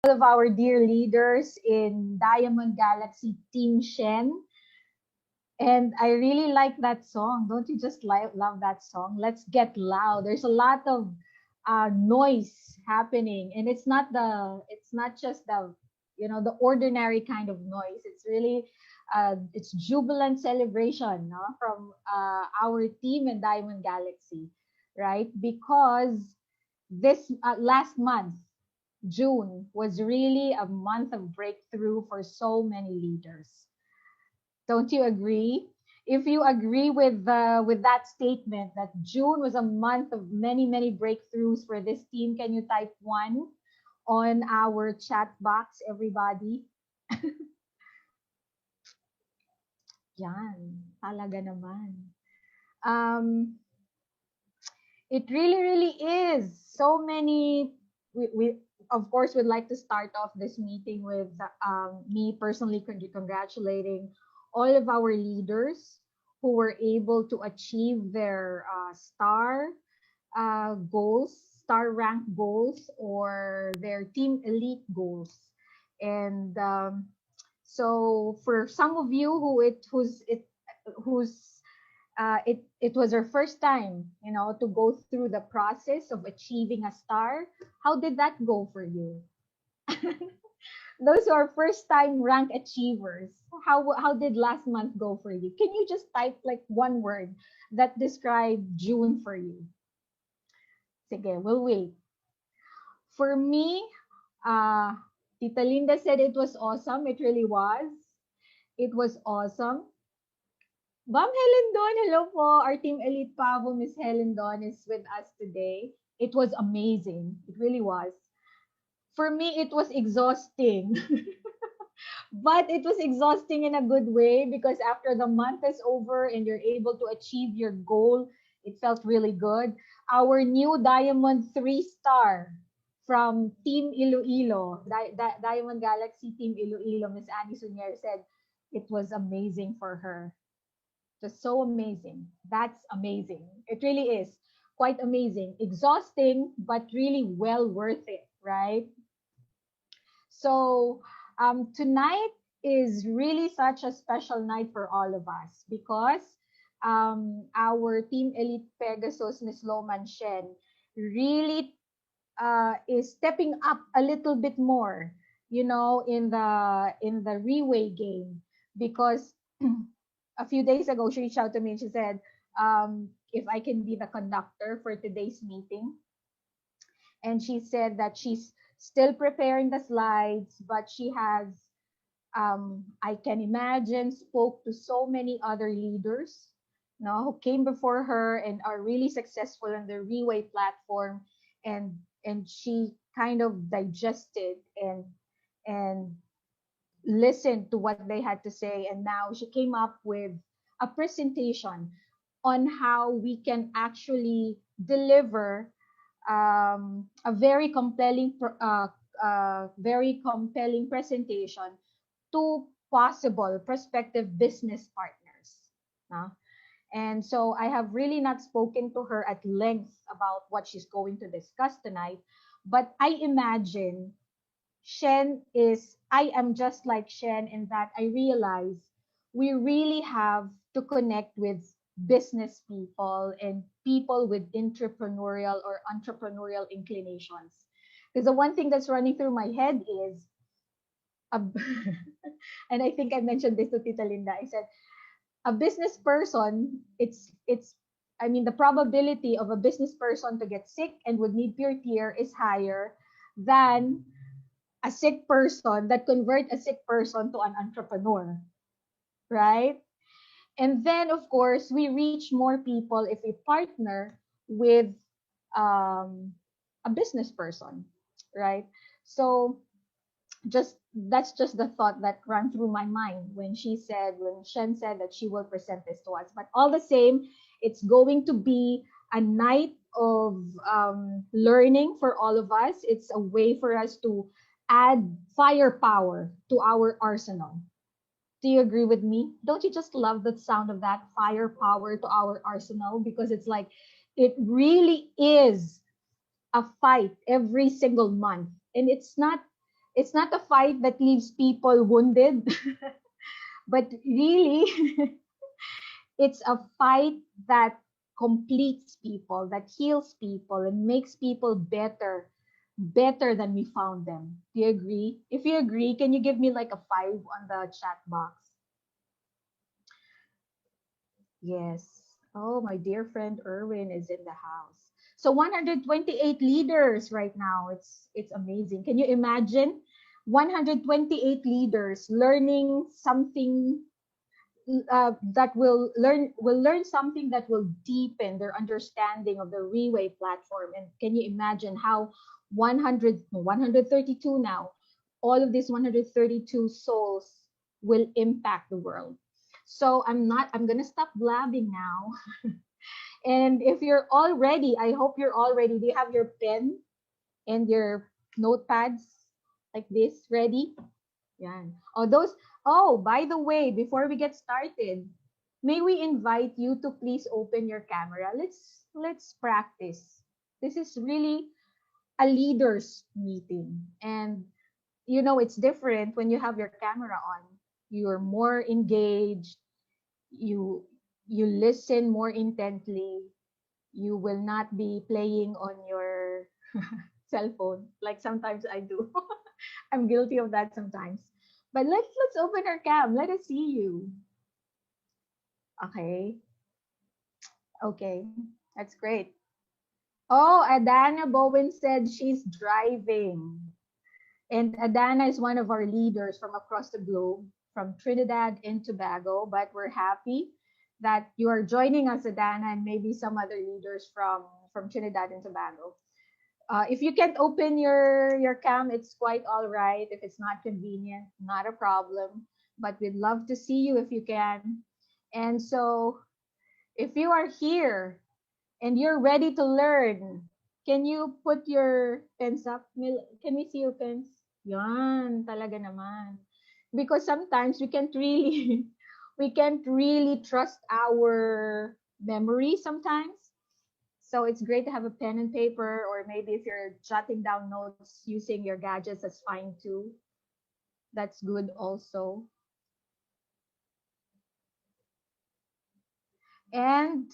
all of our dear leaders in Diamond Galaxy Team Shen. And I really like that song. Don't you just love that song? Let's get loud. There's a lot of noise happening, and it's not just the ordinary kind of noise. It's really it's jubilant celebration, no, from our team in Diamond Galaxy, right? Because this last month, June, was really a month of breakthrough for so many leaders. Don't you agree? If you agree with that statement that June was a month of many breakthroughs for this team, can you type one on our chat box, everybody? Yan, talaga naman. Um, it really is so many. We of course would like to start off this meeting with me personally congratulating all of our leaders who were able to achieve their goals, star rank goals, or their team elite goals. And so for some of you who's it was her first time, to go through the process of achieving a star. How did that go for you? Those who are first time rank achievers, how did last month go for you? Can you just type like one word that described June for you? Sige, we'll wait. For me, uh, Tita Linda said it was awesome. It really was. It was awesome. Ma'am Helen Don, hello po. Our Team Elite Pavo, Miss Helen Don, is with us today. It was amazing. It really was. For me, it was exhausting. But it was exhausting in a good way because after the month is over and you're able to achieve your goal, it felt really good. Our new Diamond 3-star from Team Iloilo, Diamond Galaxy Team Iloilo, Miss Annie Sunier said it was amazing for her. Just so amazing. That's amazing. It really is quite amazing. Exhausting, but really well worth it, right? So tonight is really such a special night for all of us because our Team Elite Pegasus, Miss Loman Shen, really is stepping up a little bit more, in the Riway game because a few days ago she reached out to me and she said, if I can be the conductor for today's meeting, and she said that she's still preparing the slides, but she has, I can imagine, spoke to so many other leaders, who came before her and are really successful on the Riway platform, and she kind of digested and listened to what they had to say, and now she came up with a presentation on how we can actually deliver a very compelling presentation to possible prospective business partners. No? And so I have really not spoken to her at length about what she's going to discuss tonight, but I imagine I am just like Shen in that I realize we really have to connect with business people and people with entrepreneurial inclinations. Because the one thing that's running through my head is, a, and I think I mentioned this to Tita Linda. I said, a business person, I mean, the probability of a business person to get sick and would need pure tear is higher than a sick person that convert a sick person to an entrepreneur, right? And then, of course, we reach more people if we partner with um, a business person, right? So just that's just the thought that ran through my mind when Shen said that she will present this to us. But all the same, it's going to be a night of learning for all of us. It's a way for us to add firepower to our arsenal. Do you agree with me? Don't you just love the sound of that, firepower to our arsenal? Because it's like it really is a fight every single month, and It's not a fight that leaves people wounded, but really, it's a fight that completes people, that heals people, and makes people better than we found them. Do you agree? If you agree, can you give me like a 5 on the chat box? Yes. Oh, my dear friend Erwin is in the house. So 128 leaders right now. It's amazing. Can you imagine 128 leaders learning something that will learn something that will deepen their understanding of the Riway platform. And can you imagine how 132 now, all of these 132 souls will impact the world. So I'm gonna stop blabbing now. And if you're all ready, I hope you're all ready. Do you have your pen and your notepads like this ready? Yan. By the way, before we get started, may we invite you to please open your camera. Let's practice. This is really a leaders meeting. And it's different when you have your camera on. You're more engaged. You listen more intently. You will not be playing on your cell phone like sometimes I do. I'm guilty of that sometimes. But let's open our cam. Let us see you. Okay. Okay. That's great. Oh, Adana Bowen said she's driving. And Adana is one of our leaders from across the globe, from Trinidad and Tobago. But we're happy that you are joining us, Adana, and maybe some other leaders from Trinidad and Tobago. If you can't open your cam, it's quite all right. If it's not convenient, not a problem. But we'd love to see you if you can. And so, if you are here and you're ready to learn, can you put your pens up? Can we see your pens? Yan, talaga naman. Because sometimes we can't really trust our memory sometimes. So it's great to have a pen and paper, or maybe if you're jotting down notes using your gadgets, that's fine too. That's good also. And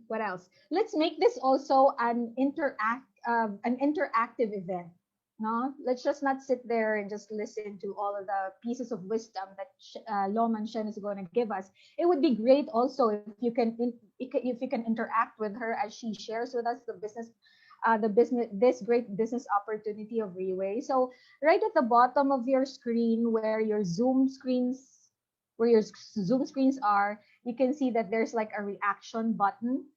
what else? Let's make this also an interactive event. No, let's just not sit there and just listen to all of the pieces of wisdom that Loman Shen is going to give us. It would be great also if you can interact with her as she shares with us this great business opportunity of Riway. So right at the bottom of your screen, where your Zoom screens are, you can see that there's like a reaction button.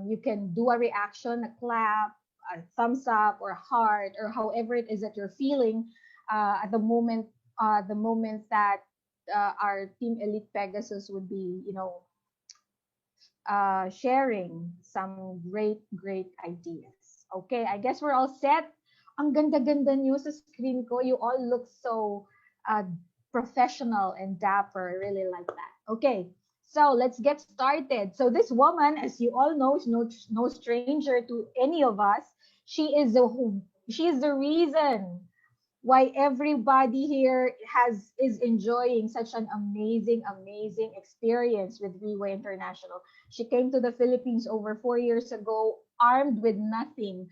You can do a reaction, a clap, a thumbs up, or a heart, or however it is that you're feeling at the moment that our Team Elite Pegasus would be, sharing some great ideas. Okay, I guess we're all set. Ang ganda-ganda niyo sa screen ko. You all look so professional and dapper. I really like that. Okay, so let's get started. So this woman, as you all know, is no stranger to any of us. She is the reason why everybody here is enjoying such an amazing experience with Riway International. She came to the Philippines over 4 years ago, armed with nothing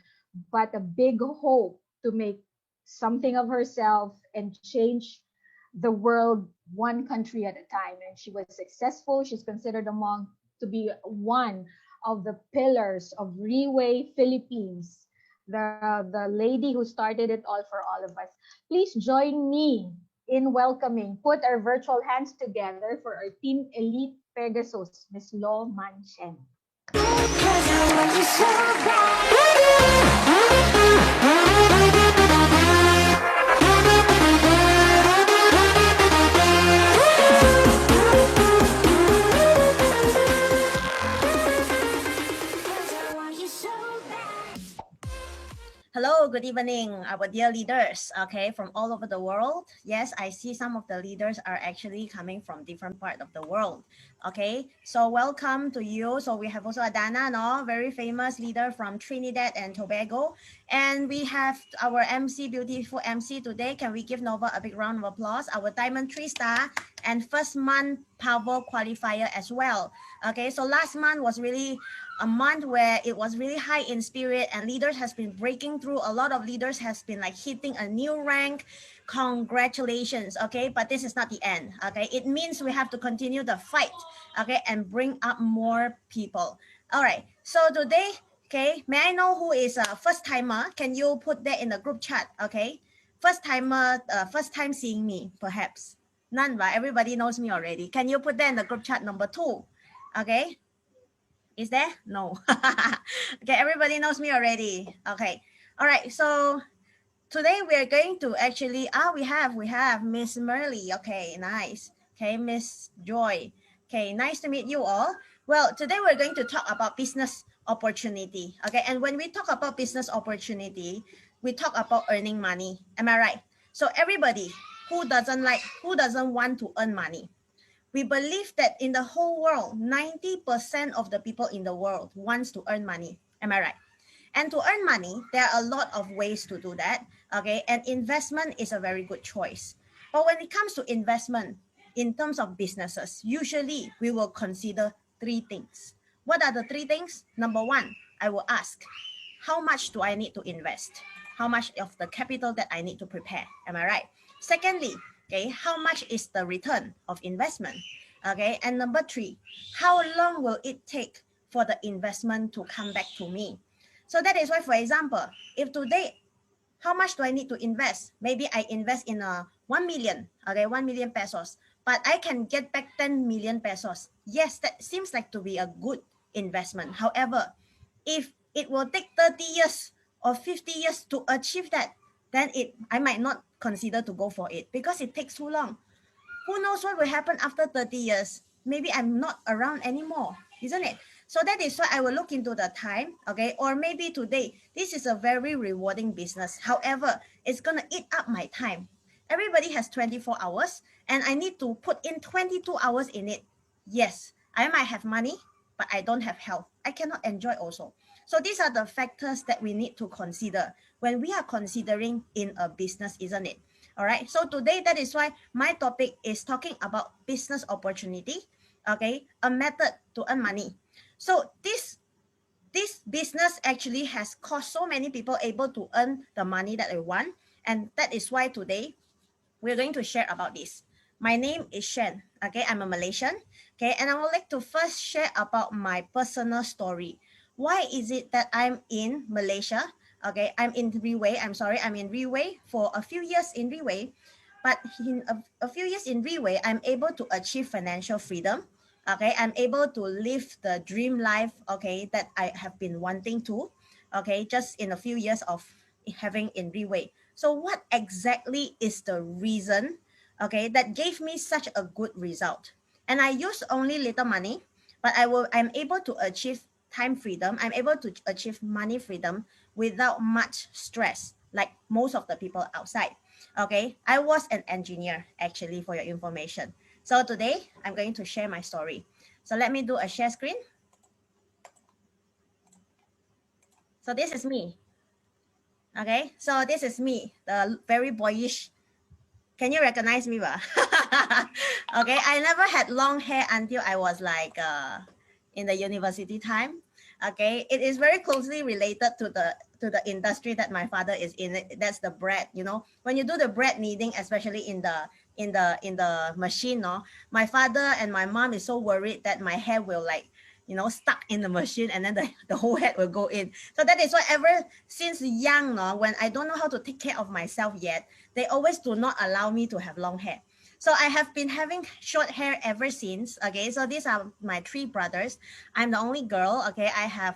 but a big hope to make something of herself and change the world one country at a time. And she was successful. She's considered to be one of the pillars of Riway Philippines, the lady who started it all for all of us. Please join me in welcoming, put our virtual hands together for our Team Elite Pegasus, Miss Lo Manchen. Hello, good evening, our dear leaders, okay, from all over the world. Yes, I see some of the leaders are actually coming from different part of the world. Okay, so welcome to you. So we have also Adana, no, very famous leader from Trinidad and Tobago. And we have our MC, beautiful MC today. Can we give Nova a big round of applause? Our Diamond 3-star and first month Power qualifier as well. Okay, so last month was really a month where it was really high in spirit and leaders has been breaking through. A lot of leaders has been like hitting a new rank. Congratulations. Okay, but this is not the end. Okay, it means we have to continue the fight. Okay, and bring up more people. All right, so today, okay, may I know who is a first timer? Can you put that in the group chat? Okay, first timer, first time seeing me, perhaps none, right? Everybody knows me already. Can you put that in the group chat number 2? Okay, is there? No. Okay, everybody knows me already. Okay, all right, so today we are going to actually we have Miss Merly. Okay, nice. Okay, Miss Joy. Okay, nice to meet you all. Well, today we're going to talk about business opportunity. Okay, and when we talk about business opportunity, we talk about earning money. Am I right? So everybody who doesn't want to earn money? We believe that in the whole world, 90% of the people in the world wants to earn money. Am I right? And to earn money, there are a lot of ways to do that. Okay, and investment is a very good choice. But when it comes to investment in terms of businesses, usually we will consider 3 things. What are the 3 things? Number 1, I will ask, how much do I need to invest? How much of the capital that I need to prepare? Am I right? Secondly, okay, how much is the return of investment? Okay, and number 3, how long will it take for the investment to come back to me? So that is why, for example, if today, how much do I need to invest? Maybe I invest in a 1 million, okay, 1 million pesos, but I can get back 10 million pesos. Yes, that seems like to be a good investment. However, if it will take 30 years or 50 years to achieve that, then I might not consider to go for it because it takes too long. Who knows what will happen after 30 years? Maybe I'm not around anymore, isn't it? So that is why I will look into the time, okay? Or maybe today, this is a very rewarding business. However, it's going to eat up my time. Everybody has 24 hours and I need to put in 22 hours in it. Yes, I might have money, but I don't have health. I cannot enjoy also. So these are the factors that we need to consider when we are considering in a business, isn't it? All right, so today that is why my topic is talking about business opportunity, okay, a method to earn money. So this business actually has caused so many people able to earn the money that they want, and that is why today we're going to share about this. My name is Shen. Okay, I'm a Malaysian. Okay, and I would like to first share about my personal story. Why is it that I'm in Malaysia? Okay, I'm in Riway. I'm in Riway for a few years in Riway. But in a few years in Riway, I'm able to achieve financial freedom. Okay, I'm able to live the dream life, okay, that I have been wanting to. Okay, just in a few years of having in Riway. So what exactly is the reason, okay, that gave me such a good result? And I use only little money, but I'm able to achieve time freedom. I'm able to achieve money freedom without much stress, like most of the people outside. Okay, I was an engineer actually, for your information. So today I'm going to share my story. So let me do a share screen. So this is me. Okay, so this is me, the very boyish. Can you recognize me, ba? Okay, I never had long hair until I was like in the university time. Okay, it is very closely related to the industry that my father is in. That's the bread. You know, when you do the bread kneading, especially in the machine, no, my father and my mom is so worried that my hair will like stuck in the machine and then the whole head will go in. So that is why ever since young, no, when I don't know how to take care of myself yet, they always do not allow me to have long hair. So I have been having short hair ever since. Okay, so these are my 3 brothers. I'm the only girl. Okay, I have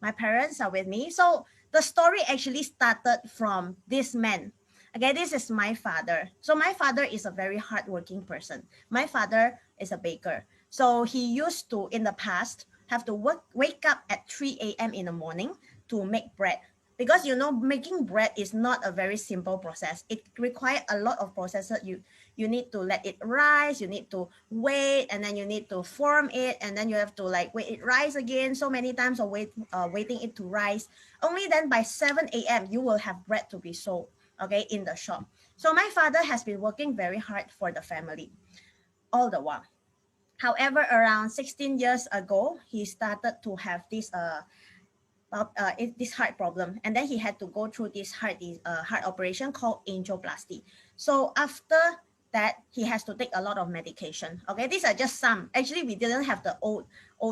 my parents are with me. So the story actually started from this man. Okay, this is my father. So my father is a very hardworking person. My father is a baker. So he used to, in the past, have to wake up at 3 a.m. in the morning to make bread because you know making bread is not a very simple process. It requires a lot of processes. You need to let it rise, you need to wait, and then you need to form it, and then you have to like wait it rise again so many times, or waiting it to rise. Only then by 7 a.m. you will have bread to be sold, okay, in the shop. So my father has been working very hard for the family all the while. However, around 16 years ago, he started to have this heart problem, and then he had to go through this heart operation called angioplasty. So after that, he has to take a lot of medication. Okay, these are just some. Actually, we didn't have the old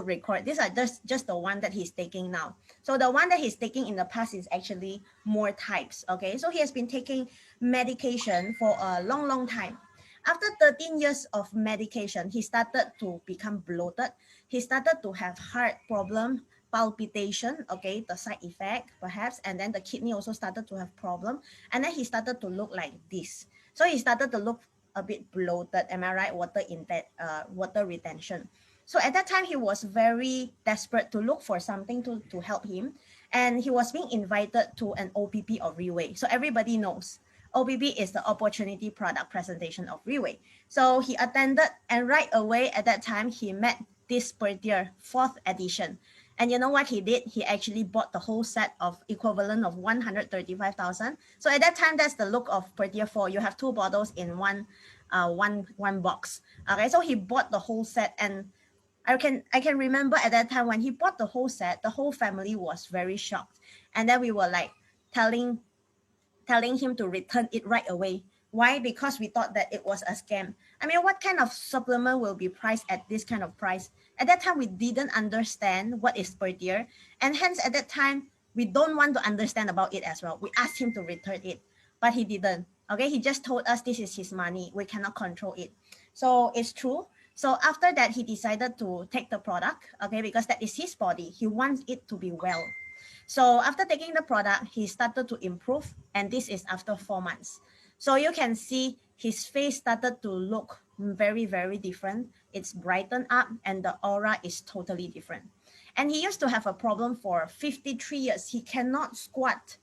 record. These are just the one that he's taking now. So the one that he's taking in the past is actually more types. Okay, so he has been taking medication for a long time. After 13 years of medication, he started to become bloated. He started to have heart problem, palpitation, okay, the side effect perhaps, and then the kidney also started to have problem, and then he started to look like this. So he started to look a bit bloated, am I right? Water retention. So at that time he was very desperate to look for something to help him, and he was being invited to an OPP of Riway. So everybody knows OPP is the opportunity product presentation of Riway. So he attended, and right away at that time he met this Pertier 4th edition. And you know what he did? He actually bought the whole set of equivalent of 135,000. So at that time, that's the look of Pertier 4. You have two bottles in one box. Okay, so he bought the whole set, and I can remember at that time when he bought the whole set, the whole family was very shocked. And then we were like telling him to return it right away. Why? Because we thought that it was a scam. I mean, what kind of supplement will be priced at this kind of price? At that time, we didn't understand what is per year. And hence, at that time, we don't want to understand about it as well. We asked him to return it, but he didn't. Okay, he just told us this is his money. We cannot control it. So it's true. So after that, he decided to take the product, okay, because that is his body. He wants it to be well. So after taking the product, he started to improve, and this is after 4 months. So you can see his face started to look very, very different. It's brightened up, and the aura is totally different. And he used to have a problem for 53 years. He cannot squat,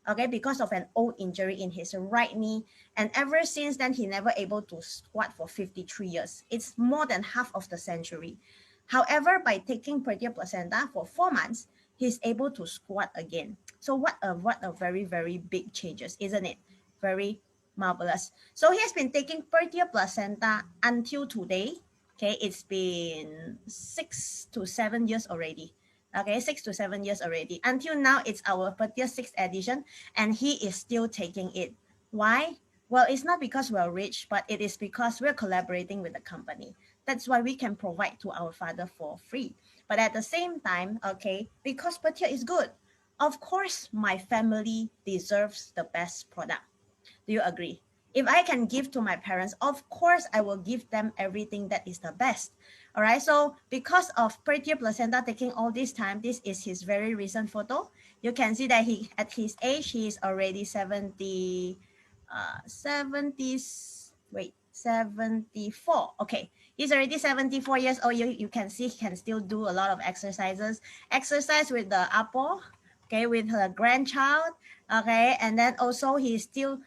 okay, because of an old injury in his right knee. And ever since then, he never able to squat for 53 years. It's more than half of the century. However, by taking Perdia placenta for 4 months, he's able to squat again. So what a very, very big changes, isn't it? Very marvelous. So he has been taking Perdia placenta until today. Okay, it's been 6 to 7 years already. Okay, 6 to 7 years already. Until now, it's our Perdia 6th edition, and he is still taking it. Why? Well, it's not because we're rich, but it is because we're collaborating with the company. That's why we can provide to our father for free. But at the same time, okay, because Pertia is good, of course, my family deserves the best product. Do you agree? If I can give to my parents, of course, I will give them everything that is the best. All right. So because of Pertia placenta taking all this time, this is his very recent photo. You can see that he, at his age, he is already 74. Okay, he's already 74 years old. You can see he can still do a lot of exercise with the apple, okay, with her grandchild, okay, and then also he's still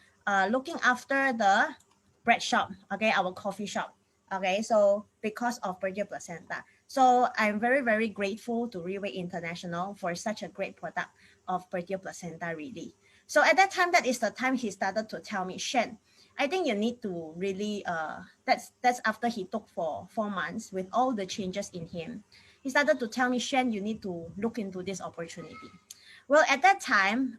looking after the bread shop, okay, our coffee shop, okay. So because of Perdia placenta, so I'm very, very grateful to Riway International for such a great product of Perdia placenta, really. So at that time, that is the time he started to tell me, Shen, I think you need to really that's after he took for 4 months with all the changes in him. He started to tell me, Shen, you need to look into this opportunity. Well, at that time,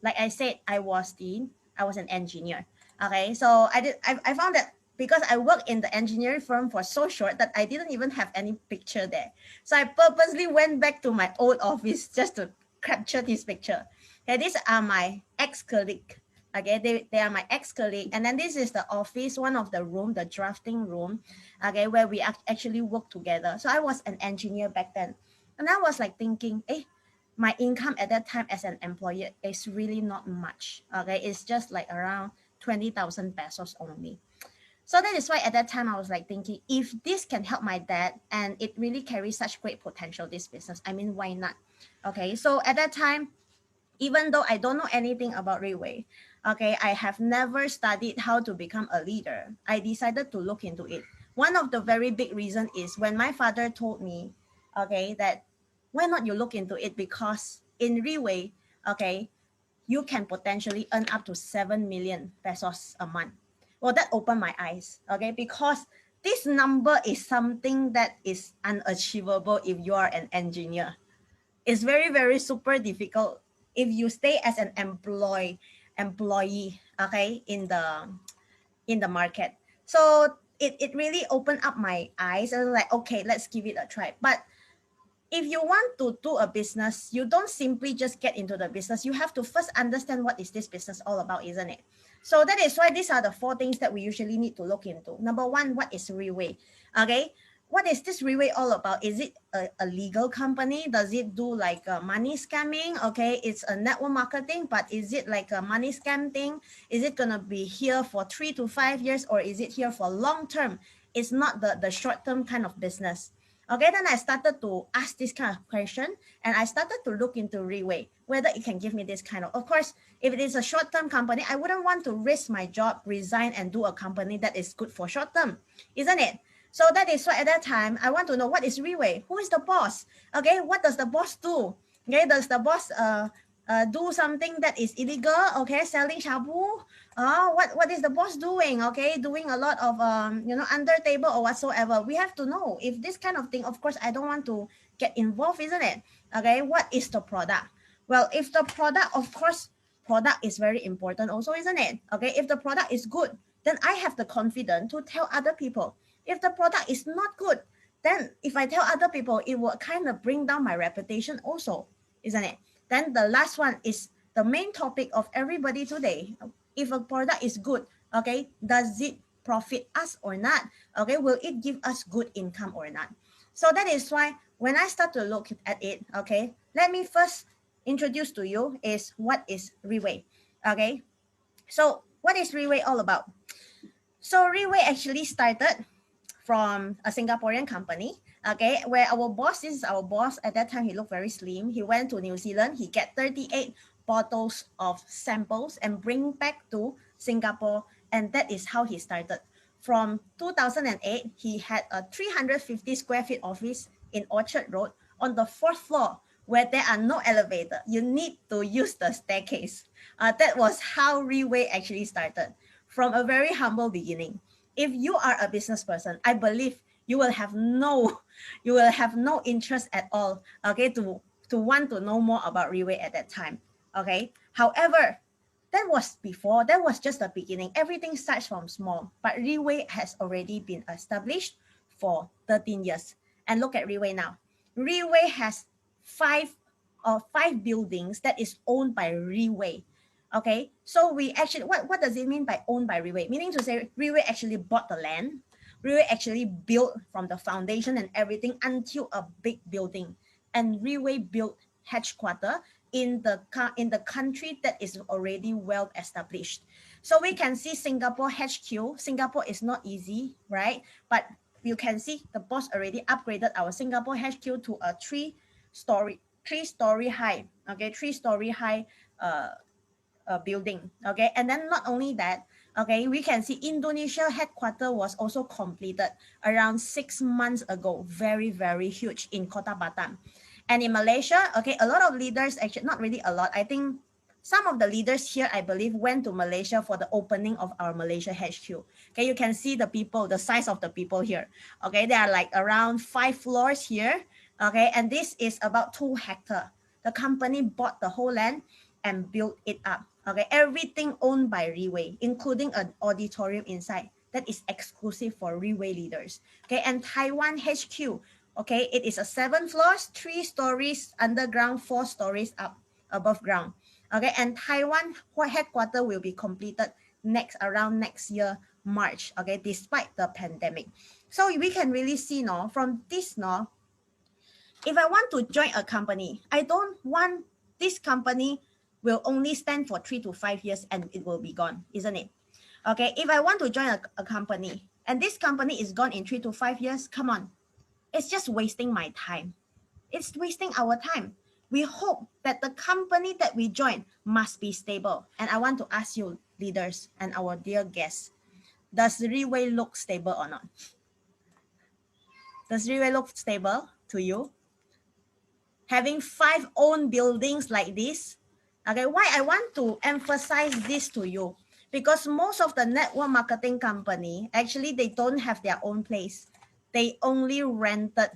like I said, I was an engineer. Okay, so I found that because I worked in the engineering firm for so short that I didn't even have any picture there. So I purposely went back to my old office just to capture this picture. Okay, these are my ex-colleague. Okay, they are my ex-colleague. And then this is the office, one of the room, the drafting room, okay, where we actually work together. So I was an engineer back then. And I was like thinking, my income at that time as an employee is really not much. Okay, it's just like around 20,000 pesos only. So that is why at that time I was like thinking, if this can help my dad and it really carries such great potential, this business, I mean, why not? Okay, so at that time, Even though I don't know anything about Riway, okay, I have never studied how to become a leader. I decided to look into it. One of the very big reason is when my father told me, okay, that why not you look into it, because in Riway, okay, you can potentially earn up to 7 million pesos a month. Well, that opened my eyes, okay, because this number is something that is unachievable if you are an engineer. It's very, very super difficult if you stay as an employee, okay, in the market. So it really opened up my eyes, and like, okay, let's give it a try. But if you want to do a business, you don't simply just get into the business. You have to first understand what is this business all about, isn't it? So that is why these are the four things that we usually need to look into. Number one, what is Riway? Okay, what is this Riway all about? Is it a legal company? Does it do like money scamming? Okay, it's a network marketing, but is it like a money scam thing? Is it gonna be here for 3 to 5 years, or is it here for long term? It's not the short term kind of business. Okay, then I started to ask this kind of question, and I started to look into Riway, whether it can give me this kind of course, if it is a short-term company, I wouldn't want to risk my job, resign, and do a company that is good for short-term, isn't it? So that is why at that time, I want to know what is Riway, who is the boss? Okay, what does the boss do? Okay, does the boss do something that is illegal? Okay, selling shabu? What is the boss doing? Okay, doing a lot of under table or whatsoever. We have to know if this kind of thing. Of course, I don't want to get involved, isn't it? Okay, what is the product? Well, if the product, of course, product is very important also, isn't it? Okay, if the product is good, then I have the confidence to tell other people. If the product is not good, then if I tell other people, it will kind of bring down my reputation also, isn't it? Then the last one is the main topic of everybody today. If a product is good, okay, does it profit us or not? Okay, will it give us good income or not? So that is why when I start to look at it, okay, let me first introduce to you is what is Riway. Okay, so what is Riway all about? So Riway actually started from a Singaporean company, okay, where our boss, this is our boss, at that time he looked very slim. He went to New Zealand, he get 38 bottles of samples and bring back to Singapore, and that is how he started. From 2008, he had a 350 square feet office in Orchard Road on the fourth floor where there are no elevator. You need to use the staircase. That was how Riway actually started, from a very humble beginning. If you are a business person, I believe you will have no interest at all, okay, to want to know more about Riway at that time. Okay, however, that was just the beginning. Everything starts from small, but Riway has already been established for 13 years. And look at Riway now. Riway has five buildings that is owned by Riway. Okay, so we actually, what does it mean by owned by Riway? Meaning to say Riway actually bought the land. Riway actually built from the foundation and everything until a big building. And Riway built headquarters in the country that is already well established. So we can see Singapore HQ. Singapore is not easy, right? But you can see the boss already upgraded our Singapore HQ to a three story high. Okay, three-story high building. Okay, and then not only that, okay, we can see Indonesia headquarters was also completed around 6 months ago. Very, very huge in Kota Batam. And in Malaysia, okay, a lot of leaders, actually not really a lot, I think some of the leaders here, I believe, went to Malaysia for the opening of our Malaysia HQ. Okay, you can see the people, the size of the people here. Okay, there are like around 5 floors here. Okay, and this is about 2 hectares. The company bought the whole land and built it up. Okay, everything owned by Riway, including an auditorium inside that is exclusive for Riway leaders. Okay, and Taiwan HQ. Okay, it is a 7 floors, 3 stories underground, 4 stories up above ground. Okay, and Taiwan headquarters will be completed around next year March. Okay, despite the pandemic. So we can really see now from this now, if I want to join a company, I don't want this company will only stand for 3 to 5 years and it will be gone, isn't it? Okay, if I want to join a company and this company is gone in 3 to 5 years, come on, it's just wasting my time. It's wasting our time. we hope that the company that we join must be stable. And I want to ask you, leaders and our dear guests, does Riway look stable or not? Does Riway look stable to you? Having 5 own buildings like this. Okay, why I want to emphasize this to you? Because most of the network marketing company, actually, they don't have their own place. They only rented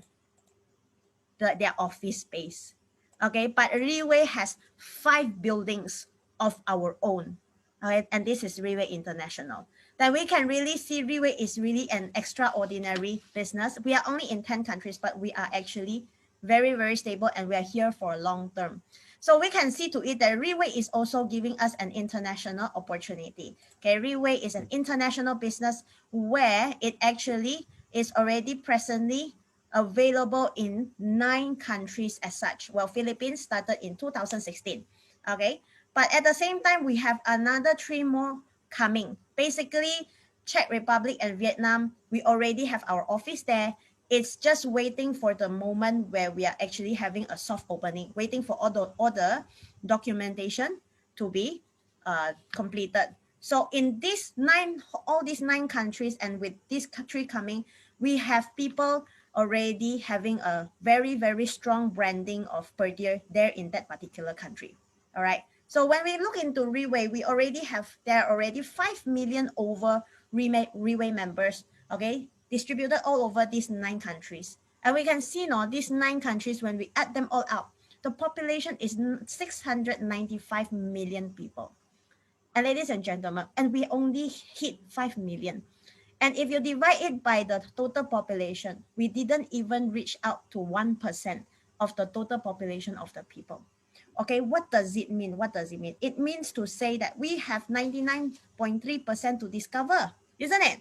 their office space. Okay, but Riway has 5 buildings of our own. Okay, and this is Riway International. Then we can really see Riway is really an extraordinary business. We are only in 10 countries, but we are actually very, very stable and we are here for long term. So we can see to it that Riway is also giving us an international opportunity. Okay, Riway is an international business where it actually is already presently available in 9 countries as such. Well, Philippines started in 2016. Okay, but at the same time, we have another 3 more coming. Basically, Czech Republic and Vietnam, we already have our office there. It's just waiting for the moment where we are actually having a soft opening, waiting for all the documentation to be completed. So in all these 9 countries, and with this country coming, we have people already having a very, very strong branding of Perdier there in that particular country. All right. So when we look into Riway, there are already 5 million over Riway members, okay, distributed all over these 9 countries. And we can see now these 9 countries, when we add them all up, the population is 695 million people. And ladies and gentlemen, and we only hit 5 million. And if you divide it by the total population, we didn't even reach out to 1% of the total population of the people. Okay, what does it mean? What does it mean? It means to say that we have 99.3% to discover, isn't it?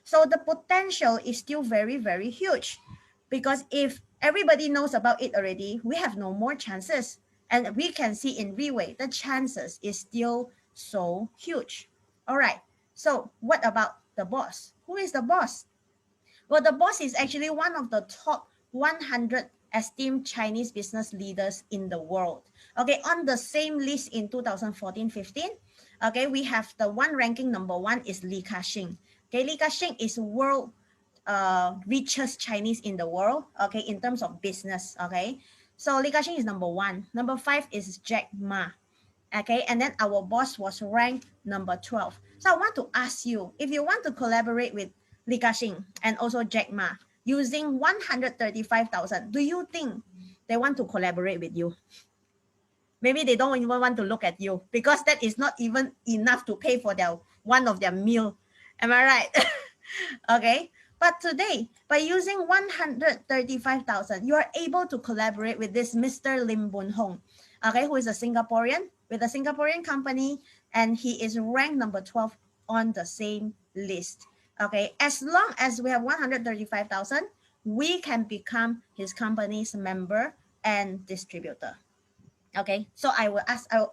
So the potential is still very, very huge. Because if everybody knows about it already, we have no more chances. And we can see in Riway, the chances is still so huge. All right. So what about the boss? Who is the boss? Well, the boss is actually one of the top 100 esteemed Chinese business leaders in the world. Okay, on the same list in 2014-15, okay, we have the one ranking number 1 is Li Ka-shing. Okay, Li Ka-shing is world richest Chinese in the world, okay, in terms of business, okay. So Li Ka-shing is number 1. Number 5 is Jack Ma. Okay, and then our boss was ranked number 12. So I want to ask you, if you want to collaborate with Li Ka-shing and also Jack Ma using 135,000, do you think they want to collaborate with you? Maybe they don't even want to look at you because that is not even enough to pay for one of their meal. Am I right? Okay. But today, by using 135,000, you are able to collaborate with this Mr. Lim Boon Hong, okay, who is a Singaporean with a Singaporean company, and he is ranked number 12 on the same list. Okay, as long as we have 135,000, we can become his company's member and distributor. Okay, so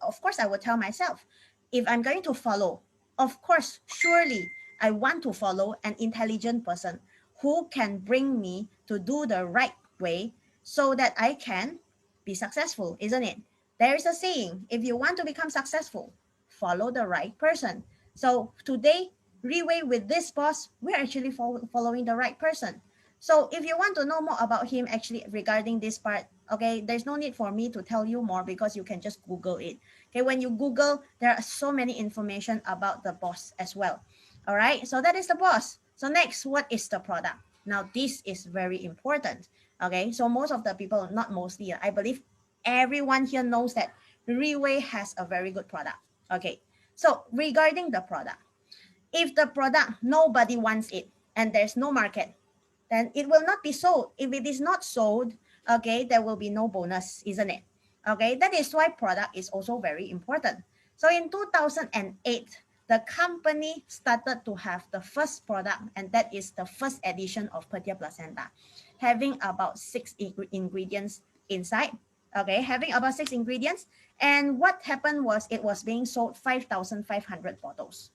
of course, I will tell myself, if I'm going to follow, of course, surely I want to follow an intelligent person who can bring me to do the right way so that I can be successful, isn't it? There is a saying, if you want to become successful, follow the right person. So today, Riway with this boss, we're actually following the right person. So if you want to know more about him actually regarding this part, okay, there's no need for me to tell you more because you can just Google it. Okay, when you Google, there are so many information about the boss as well. All right, so that is the boss. So next, what is the product? Now, this is very important. Okay, so most of the people, not mostly, I believe everyone here knows that Riway has a very good product. Okay, so regarding the product, if the product, nobody wants it and there's no market, then it will not be sold. If it is not sold, okay, there will be no bonus, isn't it? Okay, that is why product is also very important. So in 2008, the company started to have the first product, and that is the first edition of Perdia Placenta, having about 6 ingredients inside. Okay, having about 6 ingredients. And what happened was it was being sold 5,500 bottles.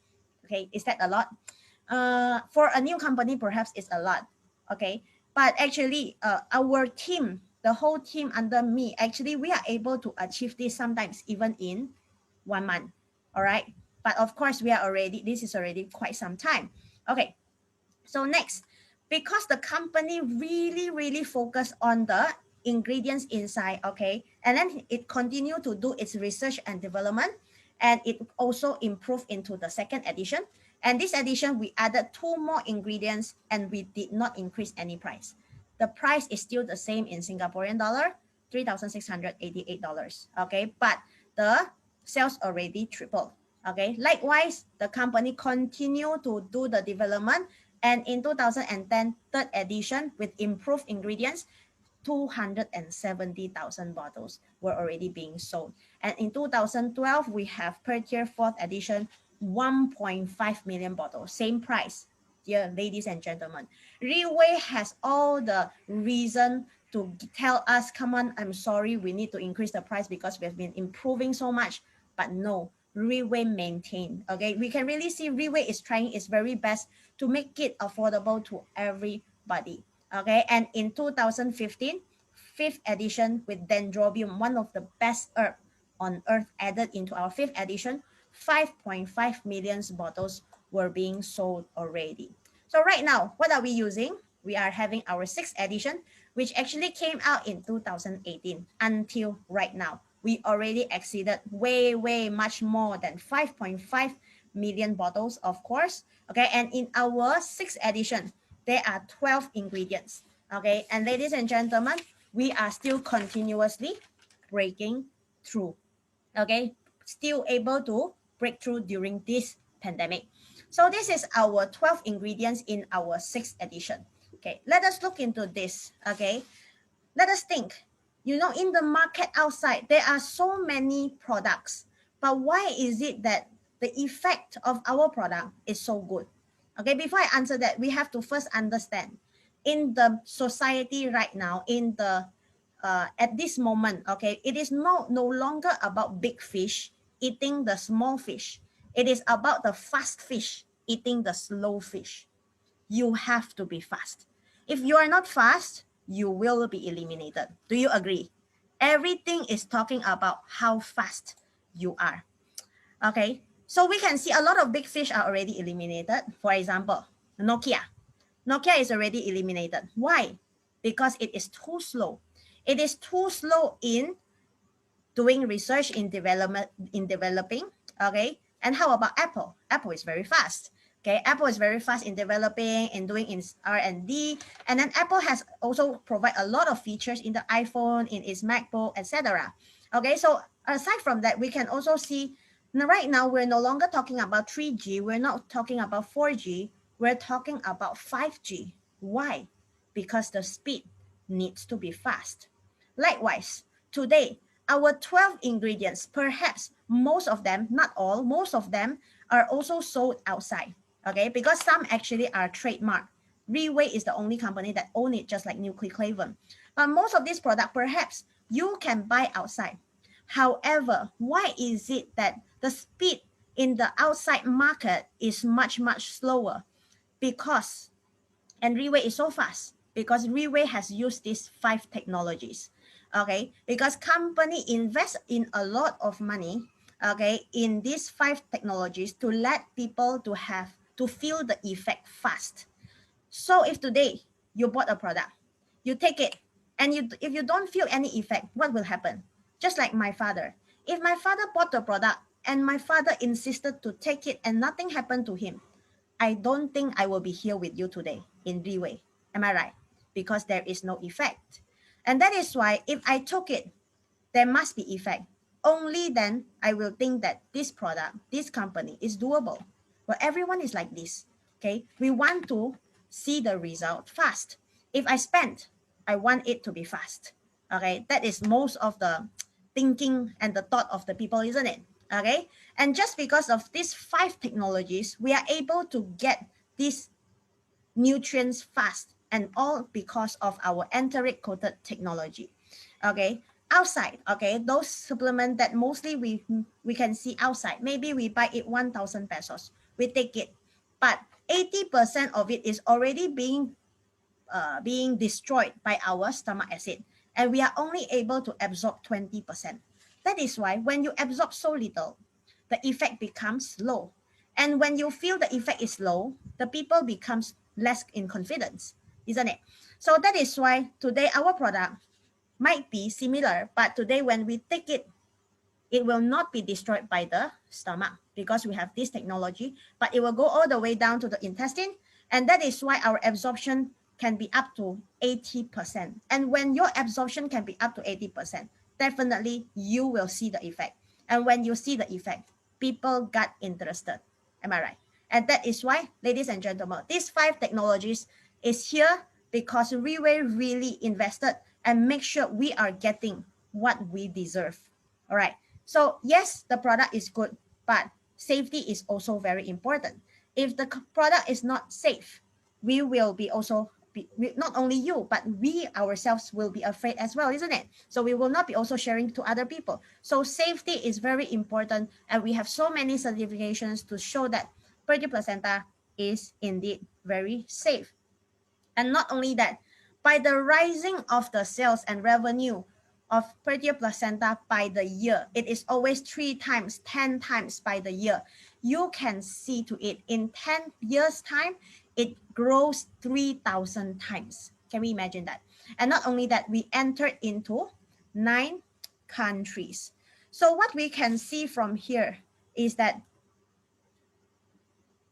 Okay, is that a lot? For a new company, perhaps it's a lot. Okay, but actually our team the whole team under me, actually, we are able to achieve this sometimes even in 1 month. All right. But of course, this is already quite some time. Okay. So next, because the company really, really focus on the ingredients inside, okay, and then it continue to do its research and development, and it also improved into the second edition. And this edition, we added 2 more ingredients, and we did not increase any price. The price is still the same in Singaporean dollar, $3,688. Okay, but the sales already tripled. Okay, likewise, the company continue to do the development, and in 2010, third edition with improved ingredients, 270,000 bottles were already being sold. And in 2012, we have per year fourth edition, 1.5 million bottles, same price. Dear ladies and gentlemen, Riway has all the reason to tell us, come on, I'm sorry, we need to increase the price because we have been improving so much. But no, Riway maintained. Okay, we can really see Riway is trying its very best to make it affordable to everybody. Okay, and in 2015, fifth edition with dendrobium, one of the best herb on earth, added into our fifth edition, 5.5 million bottles were being sold already. So right now, what are we using? We are having our sixth edition, which actually came out in 2018. Until right now, we already exceeded way much more than 5.5 million bottles, of course. Okay, and in our sixth edition, there are 12 ingredients. Okay, and ladies and gentlemen, we are still continuously breaking through. Okay, still able to break through during this pandemic. So this is our 12 ingredients in our sixth edition. Okay, let us look into this. Okay, let us think. You know, in the market outside, there are so many products, but why is it that the effect of our product is so good? Okay, before I answer that, we have to first understand in the society right now, in the at this moment, okay, it is no longer about big fish eating the small fish. It is about the fast fish eating the slow fish. You have to be fast. If you are not fast, you will be eliminated. Do you agree? Everything is talking about how fast you are. Okay, so we can see a lot of big fish are already eliminated. For example, Nokia. Nokia is already eliminated. Why? Because it is too slow. It is too slow in doing research in developing. Okay, and how about Apple? Apple is very fast. Okay, Apple is very fast in developing and doing in R&D, and then Apple has also provide a lot of features in the iPhone, in its MacBook, etc. Okay, so aside from that, we can also see right now we're no longer talking about 3G, we're not talking about 4G, we're talking about 5G. Why? Because the speed needs to be fast. Likewise, today, our 12 ingredients, perhaps most of them, not all, most of them are also sold outside. Okay, because some actually are trademarked. Riway is the only company that own it, just like Nucleoclavin. But most of these products, perhaps you can buy outside. However, why is it that the speed in the outside market is much slower? Because, and Riway is so fast because Riway has used these 5 technologies. Okay, because company invest in a lot of money, okay, in these 5 technologies to let people to feel the effect fast. So if today you bought a product, you take it, and if you don't feel any effect, what will happen? Just like my father. If my father bought the product and my father insisted to take it and nothing happened to him, I don't think I will be here with you today in Riway. Am I right? Because there is no effect. And that is why if I took it, there must be effect. Only then I will think that this product, this company is doable. Well, everyone is like this. Okay. We want to see the result fast. If I spend, I want it to be fast. Okay. That is most of the thinking and the thought of the people, isn't it? Okay. And just because of these 5 technologies, we are able to get these nutrients fast, and all because of our enteric coated technology. Okay, outside, okay, those supplements that mostly we can see outside, maybe we buy it 1,000 pesos, we take it, but 80% of it is already being destroyed by our stomach acid. and we are only able to absorb 20%. That is why when you absorb so little, the effect becomes low. And when you feel the effect is low, the people becomes less in confidence, isn't it? So that is why today our product might be similar, but today when we take it, it will not be destroyed by the stomach because we have this technology, but it will go all the way down to the intestine. And that is why our absorption can be up to 80%. And when your absorption can be up to 80%, definitely you will see the effect. And when you see the effect, people got interested. Am I right? And that is why, ladies and gentlemen, these 5 technologies is here because Riway really invested and make sure we are getting what we deserve. All right. So yes, the product is good, but safety is also very important. If the product is not safe, we will be also not only you, but we ourselves will be afraid as well, isn't it? So we will not be also sharing to other people. So safety is very important, and we have so many certifications to show that Purdy placenta is indeed very safe. And not only that, by the rising of the sales and revenue of Perdia placenta by the year, it is always 3 times, 10 times by the year. You can see to it in 10 years time, it grows 3,000 times. Can we imagine that? And not only that, we entered into 9 countries. So what we can see from here is that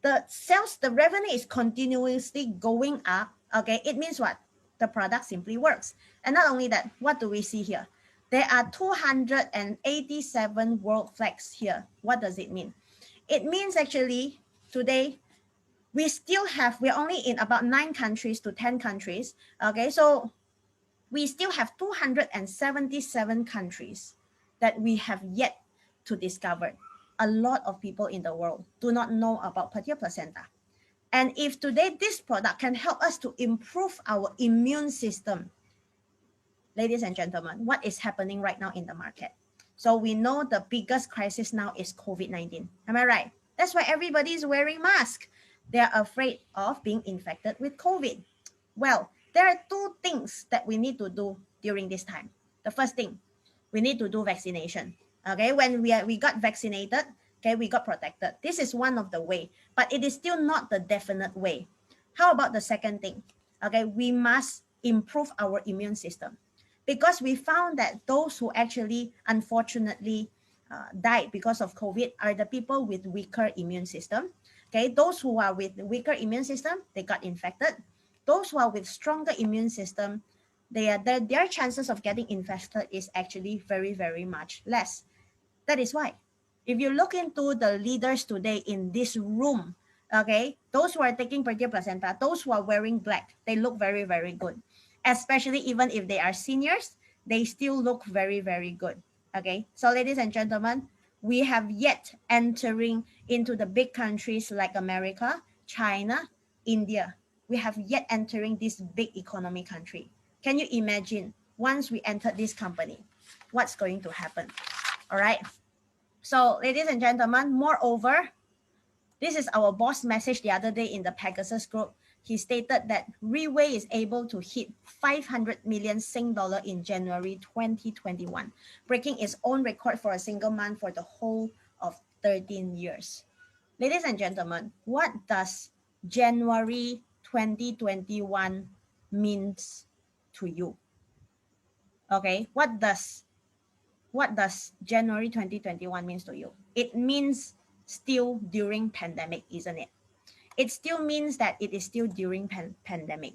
the sales, the revenue is continuously going up. Okay, it means what? The product simply works. And not only that, what do we see here? There are 287 world flags here. What does it mean? It means actually today we're only in about 9 countries to 10 countries. Okay, so we still have 277 countries that we have yet to discover. A lot of people in the world do not know about Perdia placenta. And if today this product can help us to improve our immune system, ladies and gentlemen, what is happening right now in the market? So we know the biggest crisis now is COVID-19. Am I right? That's why everybody is wearing masks. They're afraid of being infected with COVID. Well, there are 2 things that we need to do during this time. The first thing, we need to do vaccination. Okay, when we got vaccinated, okay, we got protected. This is one of the way, but it is still not the definite way. How about the second thing? Okay, we must improve our immune system because we found that those who actually unfortunately died because of COVID are the people with weaker immune system. Okay, those who are with weaker immune system, they got infected. Those who are with stronger immune system, their chances of getting infected is actually very, very much less. That is why, if you look into the leaders today in this room, okay, those who are taking Perdia placenta, those who are wearing black, they look very, very good. Especially even if they are seniors, they still look very, very good. Okay, so ladies and gentlemen, we have yet entering into the big countries like America, China, India. We have yet entering this big economy country. Can you imagine once we enter this company, what's going to happen? All right. So, ladies and gentlemen, moreover, this is our boss message the other day in the Pegasus group. He stated that Riway is able to hit 500 million Sing dollar in January 2021, breaking its own record for a single month for the whole of 13 years. Ladies and gentlemen, what does January 2021 means to you? Okay, what does January 2021 means to you? It means still during pandemic, isn't it? It still means that it is still during pandemic.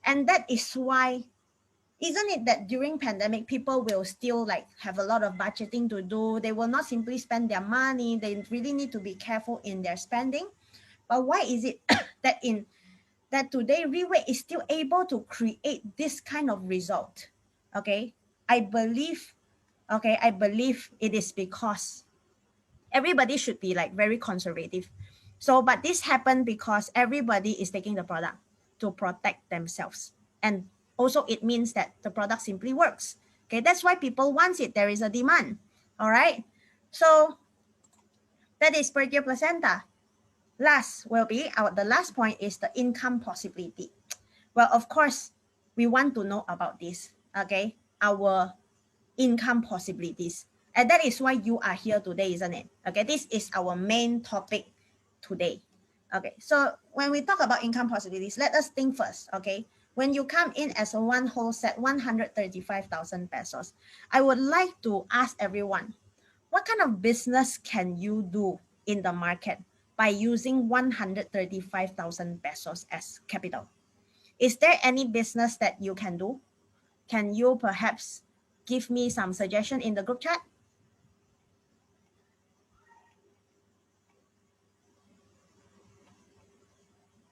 And that is why, isn't it that during pandemic, people will still like have a lot of budgeting to do. They will not simply spend their money. They really need to be careful in their spending. But why is it that today Riway is still able to create this kind of result? Okay, I believe it is because everybody should be like very conservative. So, but this happened because everybody is taking the product to protect themselves. And also it means that the product simply works. Okay, that's why people want it. There is a demand. All right. So that is Perdia placenta. The last point is the income possibility. Well, of course, we want to know about this. Okay. our income possibilities. And that is why you are here today, isn't it? Okay, this is our main topic today. Okay, so when we talk about income possibilities, let us think first. Okay, when you come in as a one whole set, 135,000 pesos, I would like to ask everyone, what kind of business can you do in the market by using 135,000 pesos as capital? Is there any business that you can do? Can you perhaps give me some suggestion in the group chat?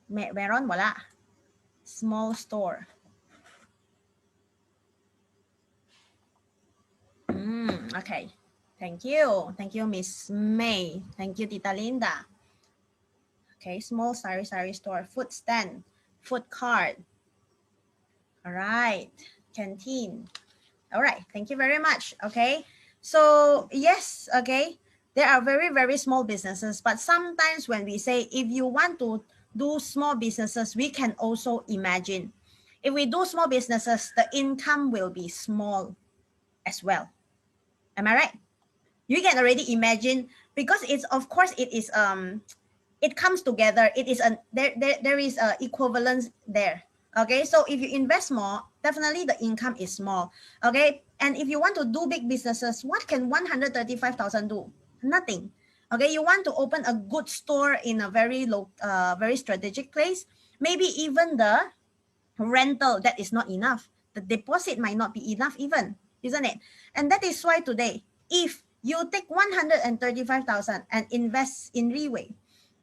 Meron wala. Small store. Okay. Thank you. Thank you, Miss May. Thank you, Tita Linda. Okay, small sari store, food stand, food cart. All right, canteen. All right, thank you very much. Okay, so yes, okay, there are very, very small businesses, but sometimes when we say if you want to do small businesses, we can also imagine if we do small businesses, the income will be small as well. Am I right? You can already imagine because it's of course it comes together. It is a there is a equivalence there. Okay, so if you invest more, definitely the income is small. Okay, and if you want to do big businesses, what can 135,000 do? Nothing. Okay, you want to open a good store in a very low very strategic place, maybe even the rental, that is not enough. The deposit might not be enough even, isn't it? And that is why today, if you take 135,000 and invest in Riway,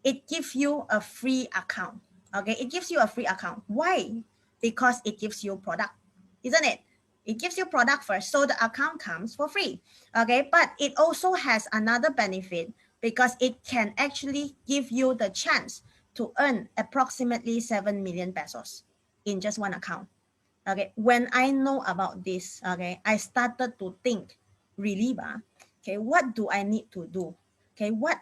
it gives you a free account. Okay, it gives you a free account. Why? Because it gives you product, isn't it? It gives you product first, so the account comes for free. Okay, but it also has another benefit because it can actually give you the chance to earn approximately 7 million pesos in just one account. Okay, when I know about this, okay, I started to think, really, okay, what do I need to do? Okay, what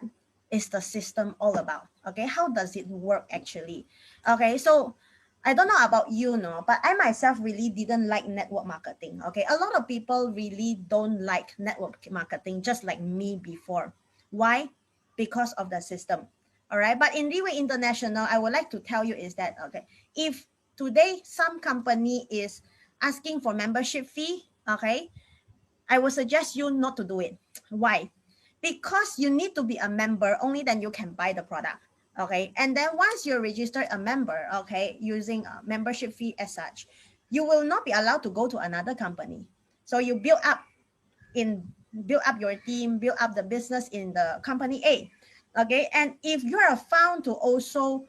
is the system all about? Okay, how does it work actually? Okay, so I don't know about you, no, but I myself really didn't like network marketing. Okay, a lot of people really don't like network marketing, just like me before. Why? Because of the system. All right, but in Riway International, I would like to tell you is that okay, if today some company is asking for membership fee, okay, I would suggest you not to do it. Why? Because you need to be a member, only then you can buy the product. Okay, and then once you're registered a member, okay, using a membership fee as such, you will not be allowed to go to another company. So you build up your team, build up the business in the company A. Okay, and if you are found to also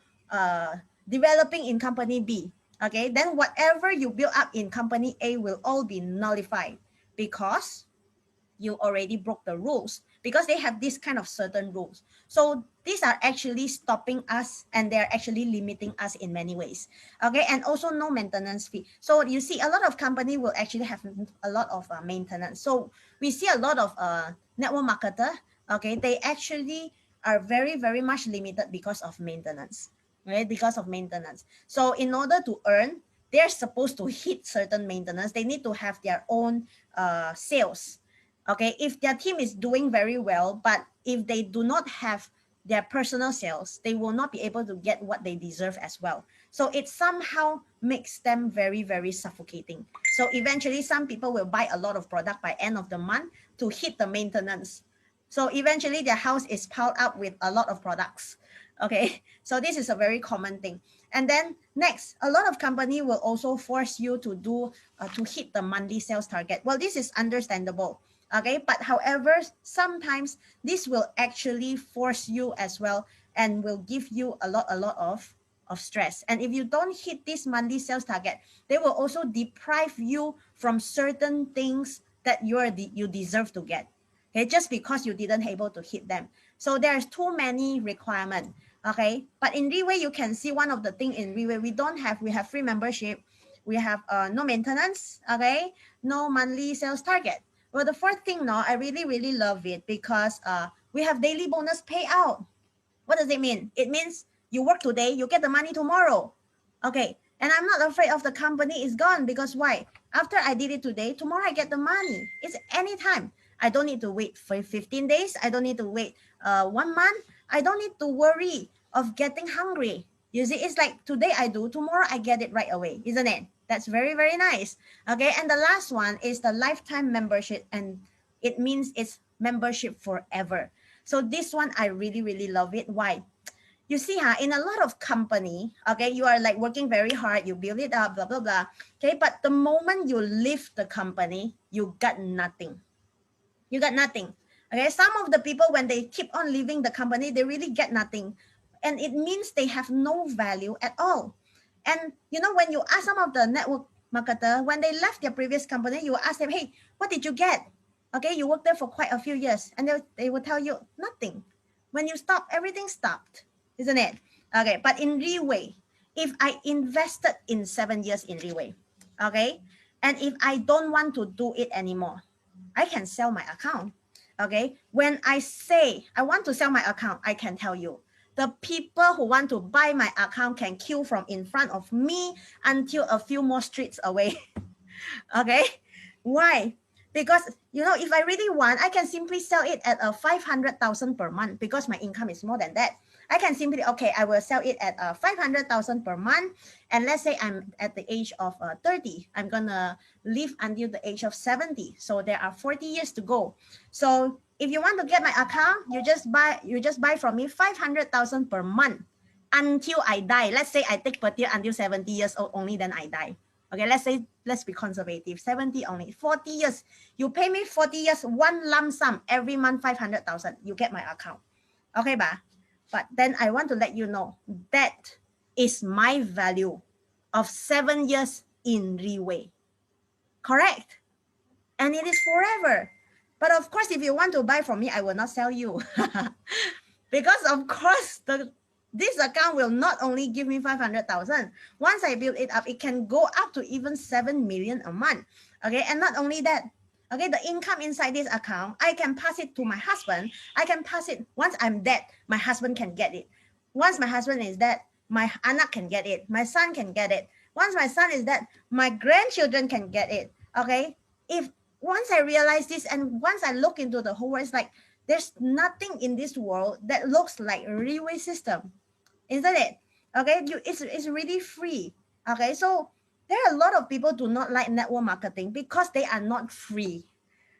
developing in company B, okay, then whatever you build up in company A will all be nullified because you already broke the rules, because they have this kind of certain rules. So these are actually stopping us and they're actually limiting us in many ways. Okay, and also no maintenance fee. So you see a lot of company will actually have a lot of maintenance. So we see a lot of network marketer, okay, they actually are very, very much limited because of maintenance, right? Because of maintenance. So in order to earn, they're supposed to hit certain maintenance. They need to have their own sales. Okay, if their team is doing very well, but if they do not have their personal sales, they will not be able to get what they deserve as well. So it somehow makes them very, very suffocating. So eventually some people will buy a lot of product by end of the month to hit the maintenance. So eventually their house is piled up with a lot of products. Okay, so this is a very common thing. And then next, a lot of company will also force you to do to hit the monthly sales target. Well, this is understandable. Okay, but however, sometimes this will actually force you as well and will give you a lot of stress. And if you don't hit this monthly sales target, they will also deprive you from certain things that you deserve to get. Okay, just because you didn't able to hit them. So there's too many requirements. Okay, but in Riway, you can see one of the thing in Riway, we have free membership, we have no maintenance, okay, no monthly sales target. Well, the fourth thing now, I really, really love it because we have daily bonus payout. What does it mean? It means you work today, you get the money tomorrow. Okay, and I'm not afraid of the company is gone because why? After I did it today, tomorrow I get the money. It's anytime. I don't need to wait for 15 days. I don't need to wait 1 month. I don't need to worry of getting hungry. You see, it's like today I do, tomorrow I get it right away, isn't it? That's very, very nice. Okay, and the last one is the lifetime membership, and it means it's membership forever. So this one, I really, really love it. Why? You see, in a lot of company, okay, you are like working very hard, you build it up, blah, blah, blah. Okay, but the moment you leave the company, you got nothing. You got nothing. Okay, some of the people, when they keep on leaving the company, they really get nothing. And it means they have no value at all. And you know, when you ask some of the network marketer, when they left their previous company, you ask them, hey, what did you get? Okay, you worked there for quite a few years, and they will tell you nothing. When you stop, everything stopped, isn't it? Okay, but in Riway, if I invested in 7 years in Riway, okay, and if I don't want to do it anymore, I can sell my account. Okay, when I say I want to sell my account, I can tell you the people who want to buy my account can queue from in front of me until a few more streets away. Okay, why? Because you know, if I really want, I can simply sell it at a 500,000 per month because my income is more than that. I can simply, okay, I will sell it at 500,000 per month. And let's say I'm at the age of 30, I'm gonna live until the age of 70. So there are 40 years to go. So if you want to get my account, you just buy from me 500,000 per month until I die. Let's say I take per year until 70 years old, only then I die. Okay, let's be conservative. 70 only. 40 years. You pay me 40 years, one lump sum every month, 500,000. You get my account. Okay, ba? But then I want to let you know that is my value of 7 years in Riway. Correct? And it is forever. But of course, if you want to buy from me, I will not sell you. Because of course, this account will not only give me 500,000. Once I build it up, it can go up to even 7 million a month. Okay, and not only that, okay, the income inside this account, I can pass it to my husband. I can pass it, once I'm dead, my husband can get it. Once my husband is dead, my anak can get it. My son can get it. Once my son is dead, my grandchildren can get it. Okay, if once I realize this and once I look into the whole world, it's like there's nothing in this world that looks like a Riway system, isn't it? Okay, it's really free. Okay, so there are a lot of people do not like network marketing because they are not free.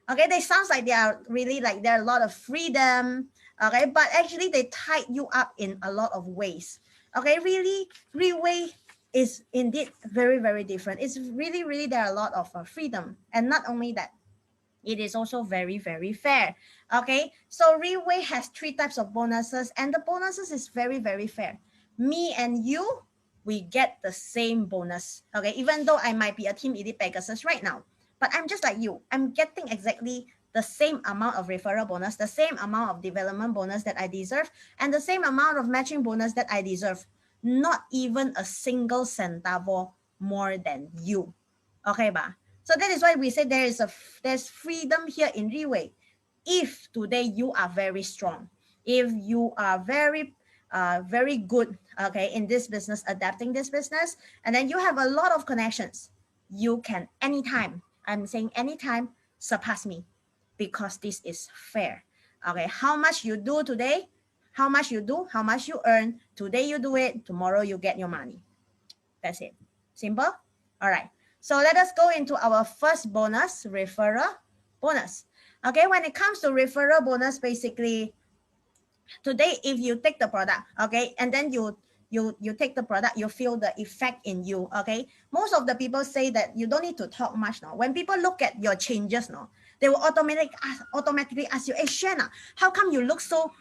Okay, they sounds like they are really like there are a lot of freedom. Okay, but actually they tie you up in a lot of ways. Okay, really, Riway is indeed very, very different. It's really, really there are a lot of freedom, and not only that, it is also very, very fair. Okay, so Riway has 3 types of bonuses, and the bonuses is very, very fair. Me and you, we get the same bonus. Okay, even though I might be a Team Elite Pegasus right now, but I'm just like you. I'm getting exactly the same amount of referral bonus, the same amount of development bonus that I deserve, and the same amount of matching bonus that I deserve. Not even a single centavo more than you. Okay, ba? So that is why we say there's freedom here in Riway. If today you are very strong, if you are very good, okay, in this business, adapting this business, and then you have a lot of connections, you can anytime, I'm saying anytime, surpass me, because this is fair. Okay, how much you do today, how much you do, how much you earn, today you do it, tomorrow you get your money. That's it. Simple? All right. So let us go into our first bonus, referral bonus. Okay, when it comes to referral bonus, basically, today if you take the product, okay, and then you take the product, you feel the effect in you. Okay, most of the people say that you don't need to talk much. No, when people look at your changes, no, they will automatically ask you, hey Shana, how come you look so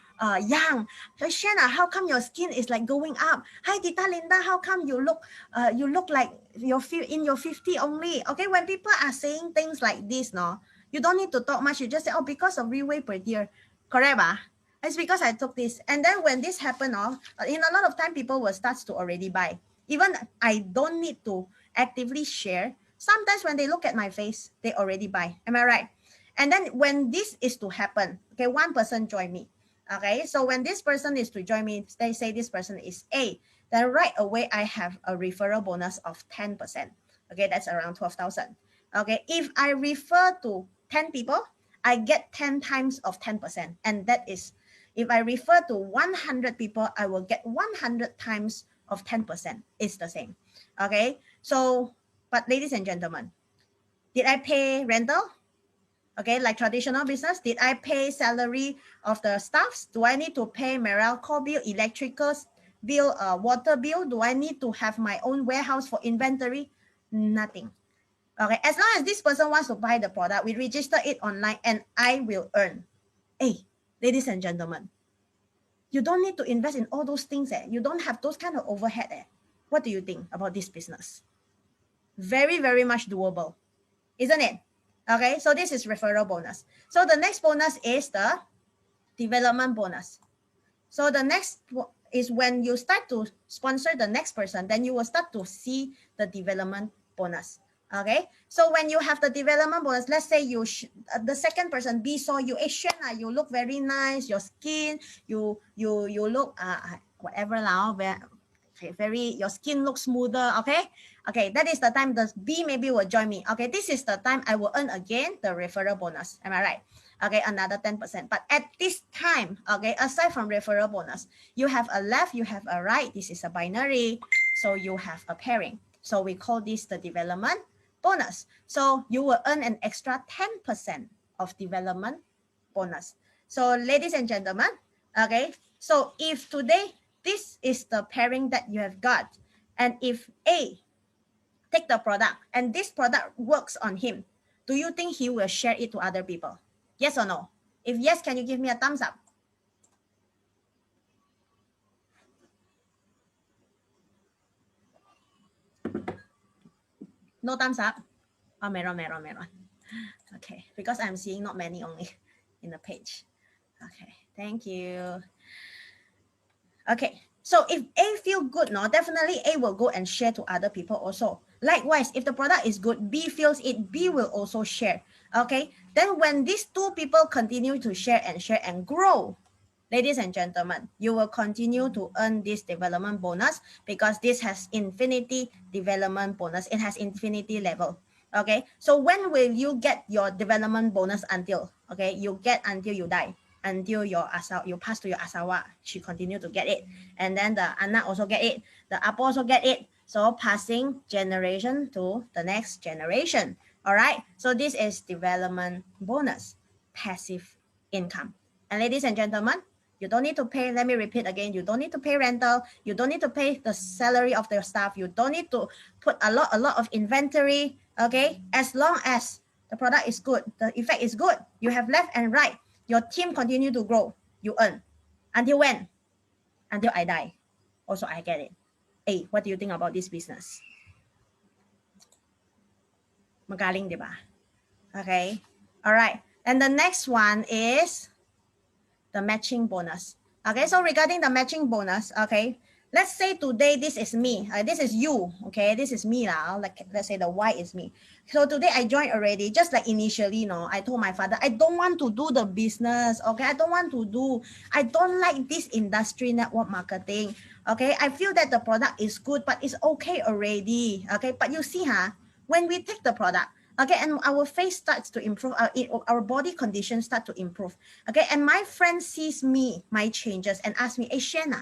young? Hey Shana, how come your skin is like going up? Hi Tita Linda, how come you look like you're in your 50 only? Okay, when people are saying things like this, no, you don't need to talk much. You just say, oh, because of Riway per year. Correct, ba? It's because I took this. And then when this happened, in a lot of time, people will start to already buy. Even I don't need to actively share. Sometimes when they look at my face, they already buy. Am I right? And then when this is to happen, okay, one person join me. Okay, so when this person is to join me, they say this person is A, then right away I have a referral bonus of 10%. Okay, that's around 12,000. Okay, if I refer to 10 people, I get 10 times of 10%. And that is, if I refer to 100 people, I will get 100 times of 10%. It's the same. Okay, so, but ladies and gentlemen, did I pay rental? Okay, like traditional business, did I pay salary of the staffs? Do I need to pay Meralco bill, electrical bill, water bill? Do I need to have my own warehouse for inventory? Nothing. Okay, as long as this person wants to buy the product, we register it online and I will earn. Hey, ladies and gentlemen, you don't need to invest in all those things. You don't have those kind of overhead. What do you think about this business? Very, very much doable, isn't it? Okay, so this is referral bonus. So the next bonus is the development bonus. So the next is when you start to sponsor the next person, then you will start to see the development bonus. Okay, so when you have the development bonus, let's say you the second person B saw you, hey Shiuan, you look very nice, your skin, you look whatever now, okay, very, your skin looks smoother. Okay, that is the time the B maybe will join me. Okay, this is the time I will earn again the referral bonus. Am I right? Okay, another 10%. But at this time, okay, aside from referral bonus, you have a left, you have a right. This is a binary, so you have a pairing. So we call this the development bonus. So you will earn an extra 10% of development bonus. So ladies and gentlemen, okay, so if today this is the pairing that you have got, and if A take the product and this product works on him, do you think he will share it to other people? Yes or no? If yes, can you give me a thumbs up? No thumbs up? Oh, meron. Okay, because I'm seeing not many only in the page. Okay, thank you. Okay, so if A feel good, no, definitely A will go and share to other people also. Likewise, if the product is good, B feels it, B will also share. Okay, then when these two people continue to share and grow, ladies and gentlemen, you will continue to earn this development bonus because this has infinity development bonus. It has infinity level. Okay, so when will you get your development bonus until? Okay, you get until you die, until you pass to your asawa. She continue to get it, and then the anak also get it, the apo also get it. So passing generation to the next generation. All right, so this is development bonus, passive income. And ladies and gentlemen, you don't need to pay, let me repeat again, you don't need to pay rental, you don't need to pay the salary of your staff, you don't need to put a lot of inventory. Okay, as long as the product is good, the effect is good, you have left and right, your team continue to grow, you earn. Until when? Until I die. Also, I get it. Hey, what do you think about this business? Magaling, diba? Okay, all right. And the next one is the matching bonus. Okay, so regarding the matching bonus, okay, let's say today this is me, this is you, okay, this is me now, like let's say the Y is me. So today I joined already, just like initially, I told my father, I don't want to do the business, okay, I don't like this industry network marketing, okay, I feel that the product is good, but it's okay already, okay, but you see, when we take the product, okay, and our face starts to improve, our body conditions start to improve, okay, and my friend sees me, my changes, and asks me, hey Shiuan,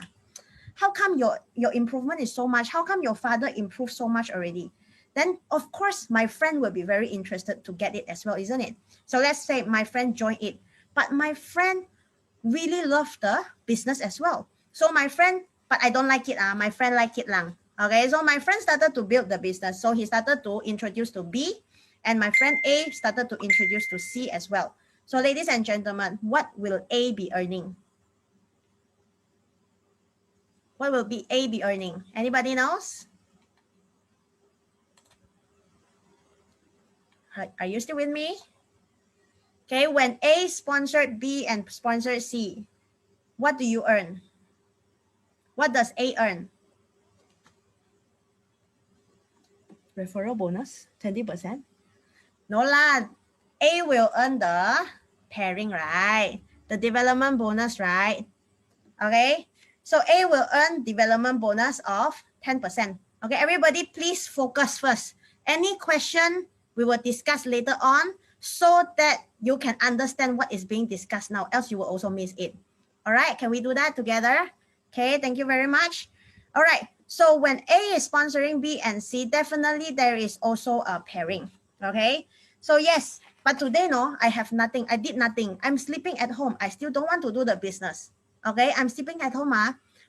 how come your improvement is so much? How come your father improved so much already? Then of course my friend will be very interested to get it as well, isn't it? So let's say my friend joined it, but my friend really loved the business as well. So my friend, but I don't like it, my friend like it lang. Okay, so my friend started to build the business. So he started to introduce to B, and my friend A started to introduce to C as well. So ladies and gentlemen, what will A be earning? What will A be earning? Anybody knows? Are you still with me? Okay, when A sponsored B and sponsored C, what do you earn? What does A earn? Referral bonus, 20%? No lah, A will earn the pairing, right? The development bonus, right? Okay, so A will earn development bonus of 10%. Okay, everybody please focus first. Any question We will discuss later on so that you can understand what is being discussed now, else you will also miss it. All right, can we do that together? Okay, thank you very much. All right, so when A is sponsoring B and C, definitely there is also a pairing. Okay, so yes, but today, no, I have nothing. I did nothing. I'm sleeping at home. I still don't want to do the business. Okay, I'm sleeping at home,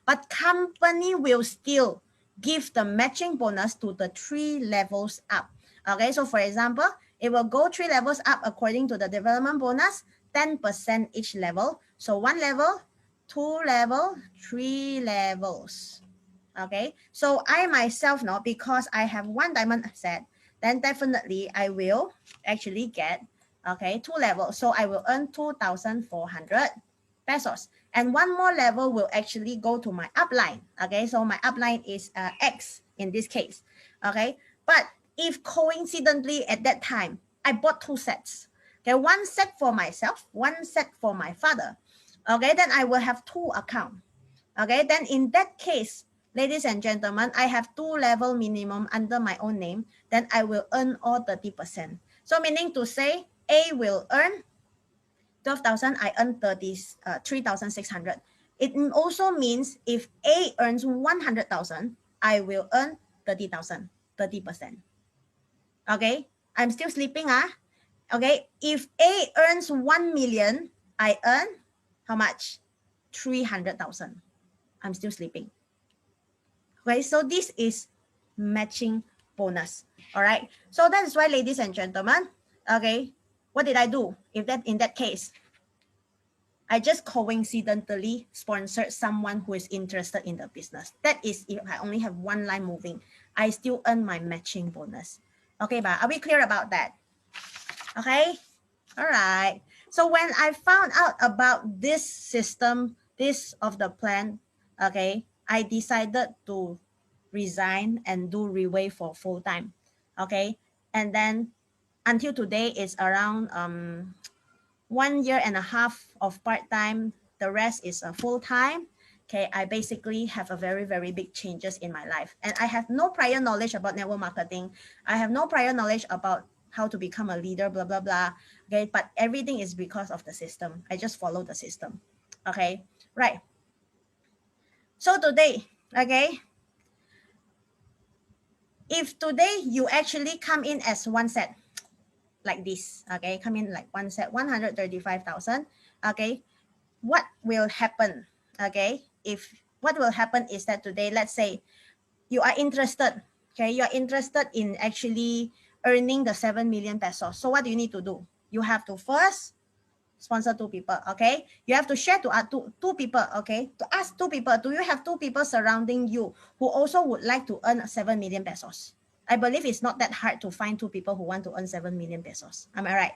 but company will still give the matching bonus to the 3 levels up. Okay, so for example, it will go 3 levels up according to the development bonus, 10% each level. So 1 level, 2 level, 3 levels. Okay, so I myself know, because I have 1 diamond set, then definitely I will actually get, okay, 2 levels. So I will earn 2,400 pesos. And 1 more level will actually go to my upline. Okay, so my upline is X in this case. Okay, but if coincidentally at that time, I bought 2 sets. Okay, 1 set for myself, 1 set for my father. Okay, then I will have 2 accounts. Okay, then in that case, ladies and gentlemen, I have 2 level minimum under my own name, then I will earn all 30%. So meaning to say, A will earn 12,000, I earn 3,600. It also means if A earns 100,000, I will earn 30,000, 30%. Okay, I'm still sleeping. Okay, if A earns 1 million, I earn how much? 300,000. I'm still sleeping. Okay, so this is matching bonus. All right, so that is why, ladies and gentlemen, okay, what did I do if that in that case? I just coincidentally sponsored someone who is interested in the business. That is, if I only have 1 line moving, I still earn my matching bonus. Okay, but are we clear about that? Okay, all right. So when I found out about this system, this of the plan, okay, I decided to resign and do Riway for full time. Okay, and then until today is around 1.5 years of part-time, the rest is a full-time. Okay, I basically have a very, very big changes in my life. And I have no prior knowledge about network marketing. I have no prior knowledge about how to become a leader, blah, blah, blah. Okay, but everything is because of the system. I just follow the system. Okay, right. So today, okay, if today you actually come in as 1 set, like this, okay, come in like 1 set, 135,000, okay, what will happen? Okay, if what will happen is that today, let's say you are interested, okay, you are interested in actually earning the 7 million pesos. So what do you need to do? You have to first sponsor 2 people. Okay, you have to share to two people. Okay, to ask 2 people, do you have 2 people surrounding you who also would like to earn 7 million pesos? I believe it's not that hard to find 2 people who want to earn 7 million pesos. Am I right?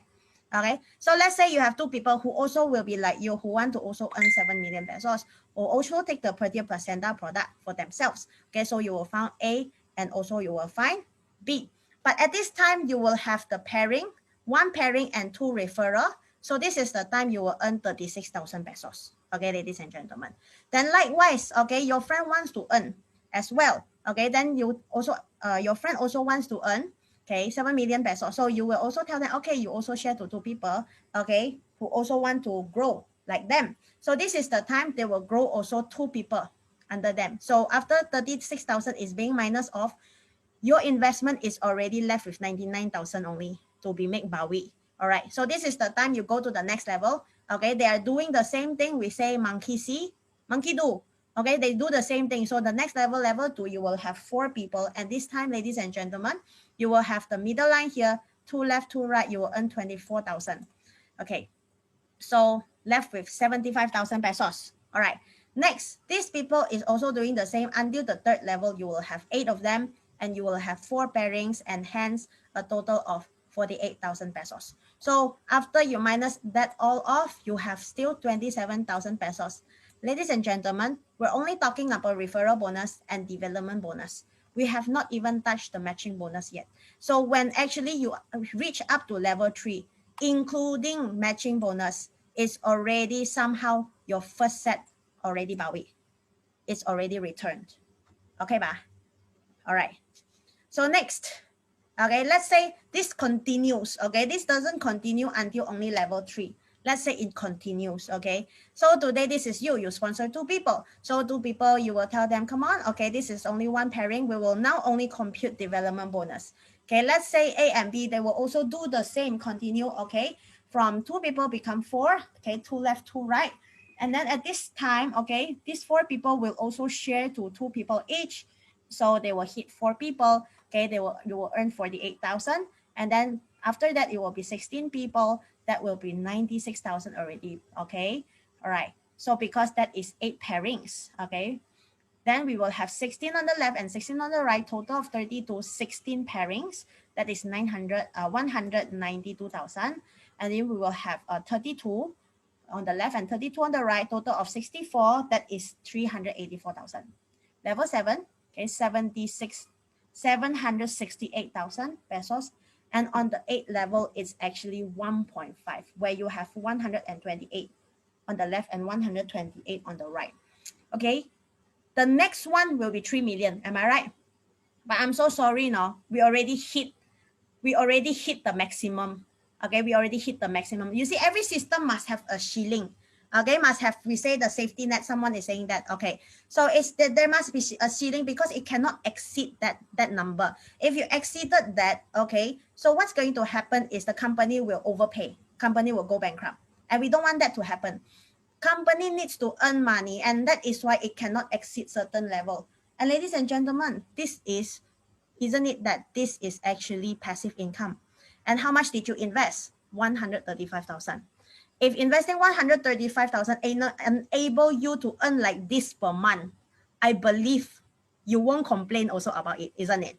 Okay, so let's say you have 2 people who also will be like you, who want to also earn 7 million pesos, or also take the per diem placenta product for themselves. Okay, so you will find A and also you will find B. But at this time, you will have the pairing, 1 pairing and 2 referral. So this is the time you will earn 36,000 pesos. Okay, ladies and gentlemen. Then likewise, okay, your friend wants to earn as well. Okay, then you also, your friend also wants to earn, okay, 7 million pesos. So you will also tell them, okay, you also share to 2 people, okay, who also want to grow like them. So this is the time they will grow also 2 people under them. So after 36,000 is being minus off, your investment is already left with 99,000 only to be made by we. All right, so this is the time you go to the next level. Okay, they are doing the same thing. We say monkey see, monkey do. Okay, they do the same thing. So the next level, level 2, you will have 4 people. And this time, ladies and gentlemen, you will have the middle line here, 2 left, 2 right. You will earn 24,000. Okay, so left with 75,000 pesos. All right, next, these people is also doing the same. Until the 3rd level, you will have 8 of them, and you will have 4 pairings, and hence a total of 48,000 pesos. So after you minus that all off, you have still 27,000 pesos. Ladies and gentlemen, we're only talking about referral bonus and development bonus. We have not even touched the matching bonus yet. So when actually you reach up to level 3, including matching bonus, it's already somehow your first set already bawi. It's already returned. Okay ba? All right. So next, Okay, let's say this continues. Okay, this doesn't continue until only level 3. Let's say it continues. Okay, so today this is you sponsor 2 people. So 2 people, you will tell them, come on, okay, this is only 1 pairing. We will now only compute development bonus. Okay, let's say A and B, they will also do the same, continue. Okay, from 2 people become 4. Okay, 2 left, 2 right. And then at this time, okay, these 4 people will also share to 2 people each. So they will hit 4 people. Okay, you will earn 48,000, and then after that it will be 16 people. That will be 96,000 already. Okay, all right. So because that is 8 pairings. Okay, then we will have 16 on the left and 16 on the right. Total of 30 to 16 pairings. That is 192,000, and then we will have 32 on the left and 32 on the right. Total of 64. That is 384,000. Level 7, okay, 768,000 pesos. And on the 8th level, it's actually 1.5, where you have 128 on the left and 128 on the right. Okay, the next one will be 3 million. Am I right? But I'm so sorry, no, we already hit the maximum. Okay, we already hit the maximum. You see, every system must have a ceiling. Okay, must have, we say the safety net, someone is saying that. Okay, so it's that there must be a ceiling because it cannot exceed that number. If you exceeded that, okay, so what's going to happen is the company will overpay, company will go bankrupt, and we don't want that to happen. Company needs to earn money, and that is why it cannot exceed certain level. And ladies and gentlemen, isn't it that this is actually passive income? And how much did you invest? 135,000. If investing 135,000 enable you to earn like this per month, I believe you won't complain also about it, isn't it?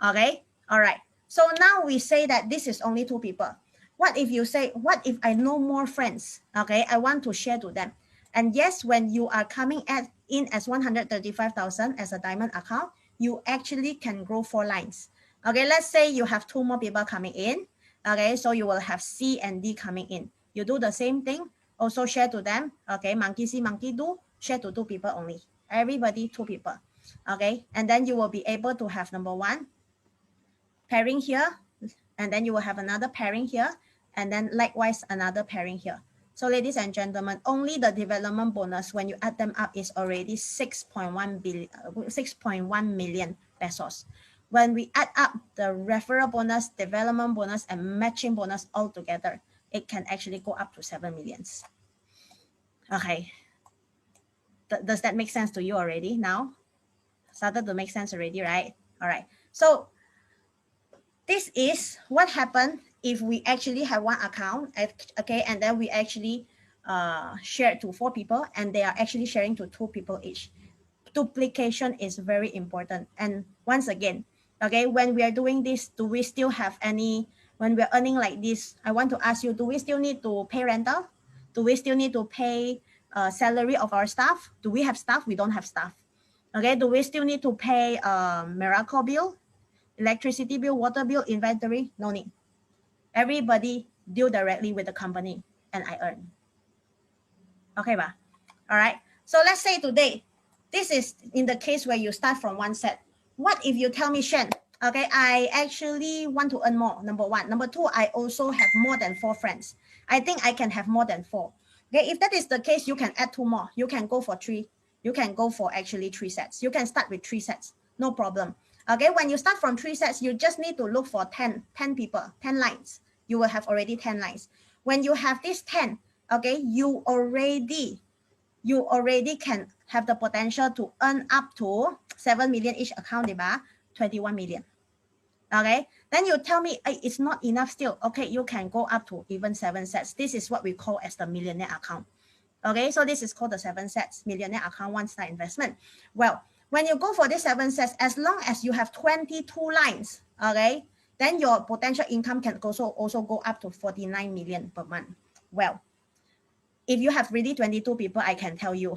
Okay, all right. So now we say that this is only 2 people. What if you say, what if I know more friends? Okay, I want to share to them. And yes, when you are coming in as 135,000 as a diamond account, you actually can grow 4 lines. Okay, let's say you have 2 more people coming in. Okay, so you will have C and D coming in. You do the same thing, also share to them. Okay, monkey see, monkey do, share to 2 people only. Everybody 2 people. Okay, and then you will be able to have number 1, pairing here, and then you will have another pairing here, and then likewise another pairing here. So ladies and gentlemen, only the development bonus, when you add them up, is already 6.1 million pesos. When we add up the referral bonus, development bonus, and matching bonus all together, it can actually go up to 7 millions. Okay. Does that make sense to you already now? Started to make sense already, right? All right. So this is what happened if we actually have 1 account, okay, and then we actually share to 4 people, and they are actually sharing to 2 people each. Duplication is very important. And once again, okay, when we are doing this, do we still have any, when we're earning like this, I want to ask you, do we still need to pay rental? Do we still need to pay salary of our staff? Do we have staff? We don't have staff. Okay, do we still need to pay Miracle bill, electricity bill, water bill, inventory? No need. Everybody deal directly with the company, and I earn. Okay, ba? All right. So let's say today, this is in the case where you start from 1 set. What if you tell me, Shen, okay, I actually want to earn more, number 1. Number 2, I also have more than 4 friends. I think I can have more than 4. Okay, if that is the case, you can add 2 more. You can go for 3. You can go for actually 3 sets. You can start with 3 sets. No problem. Okay, when you start from 3 sets, you just need to look for 10 people, 10 lines. You will have already 10 lines. When you have this 10, okay, you already can have the potential to earn up to 7 million each account, diba? 21 million. Okay, then you tell me it's not enough still. Okay, you can go up to even 7 sets. This is what we call as the millionaire account. Okay, so this is called the 7 sets millionaire account 1-star investment. Well, when you go for this 7 sets, as long as you have 22 lines, okay, then your potential income can also go up to 49 million per month. Well, if you have really 22 people, I can tell you,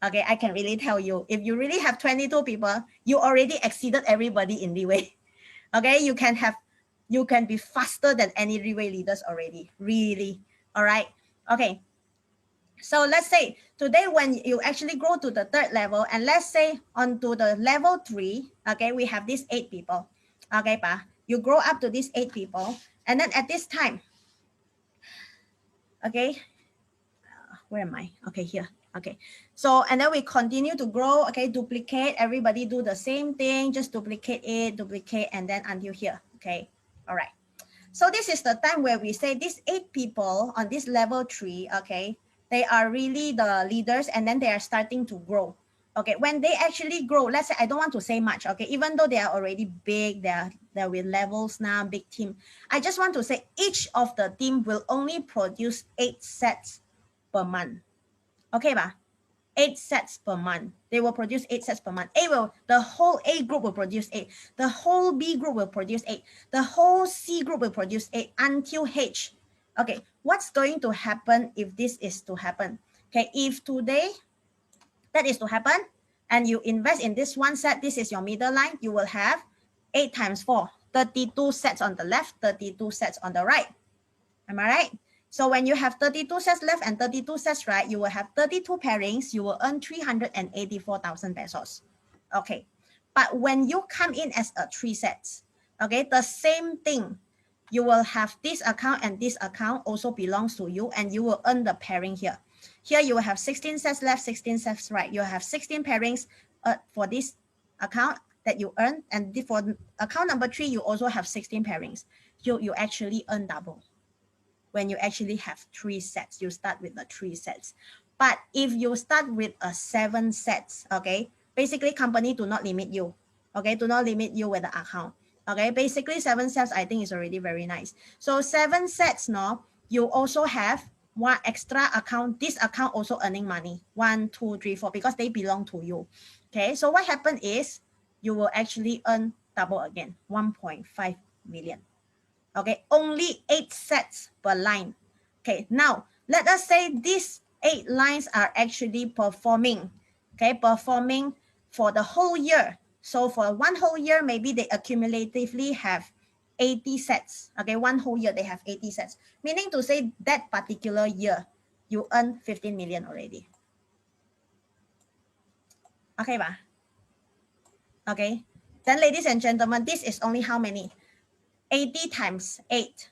okay, I can really tell you, if you really have 22 people, you already exceeded everybody in Riway. Okay, you can be faster than any Riway leaders already, really. All right, okay. So let's say today when you actually grow to the 3rd level, and let's say onto the level 3, okay, we have these 8 people. Okay, pa? You grow up to these 8 people. And then at this time, okay, where am I? Okay, here. Okay, so and then we continue to grow. Okay, duplicate. Everybody do the same thing. Just duplicate it, duplicate, and then until here. Okay, all right. So this is the time where we say these 8 people on this level 3. Okay, they are really the leaders, and then they are starting to grow. Okay, when they actually grow, let's say I don't want to say much. Okay, even though they are already big, they're with levels now, big team. I just want to say each of the team will only produce 8 sets per month. Okay, ba? 8 sets per month. They will produce 8 sets per month. The whole A group will produce 8. The whole B group will produce 8. The whole C group will produce 8 until H. Okay, what's going to happen if this is to happen? Okay, if today that is to happen and you invest in this one set, this is your middle line, you will have 8 times 4, 32 sets on the left, 32 sets on the right. Am I right? So when you have 32 sets left and 32 sets right, you will have 32 pairings. You will earn 384,000 pesos. Okay. But when you come in as a 3 sets, okay, the same thing. You will have this account and this account also belongs to you, and you will earn the pairing here. Here you will have 16 sets left, 16 sets right. You have 16 pairings for this account that you earn, and for account number 3, you also have 16 pairings. You actually earn double. When you actually have 3 sets, you start with the 3 sets. But if you start with a 7 sets, okay, basically company do not limit you, okay, do not limit you with the account, okay, basically 7 sets I think is already very nice. So 7 sets, no, you also have one extra account, this account also earning money, 1, 2, 3, 4, because they belong to you, okay. So what happened is you will actually earn double again, 1.5 million. Okay, only 8 sets per line. Okay, now let us say these 8 lines are actually performing, okay, performing for the whole year. So for one whole year, maybe they accumulatively have 80 sets. Okay, one whole year they have 80 sets, meaning to say that particular year you earn 15 million already. Okay, ba? Okay, then ladies and gentlemen, this is only how many? 80 times 8.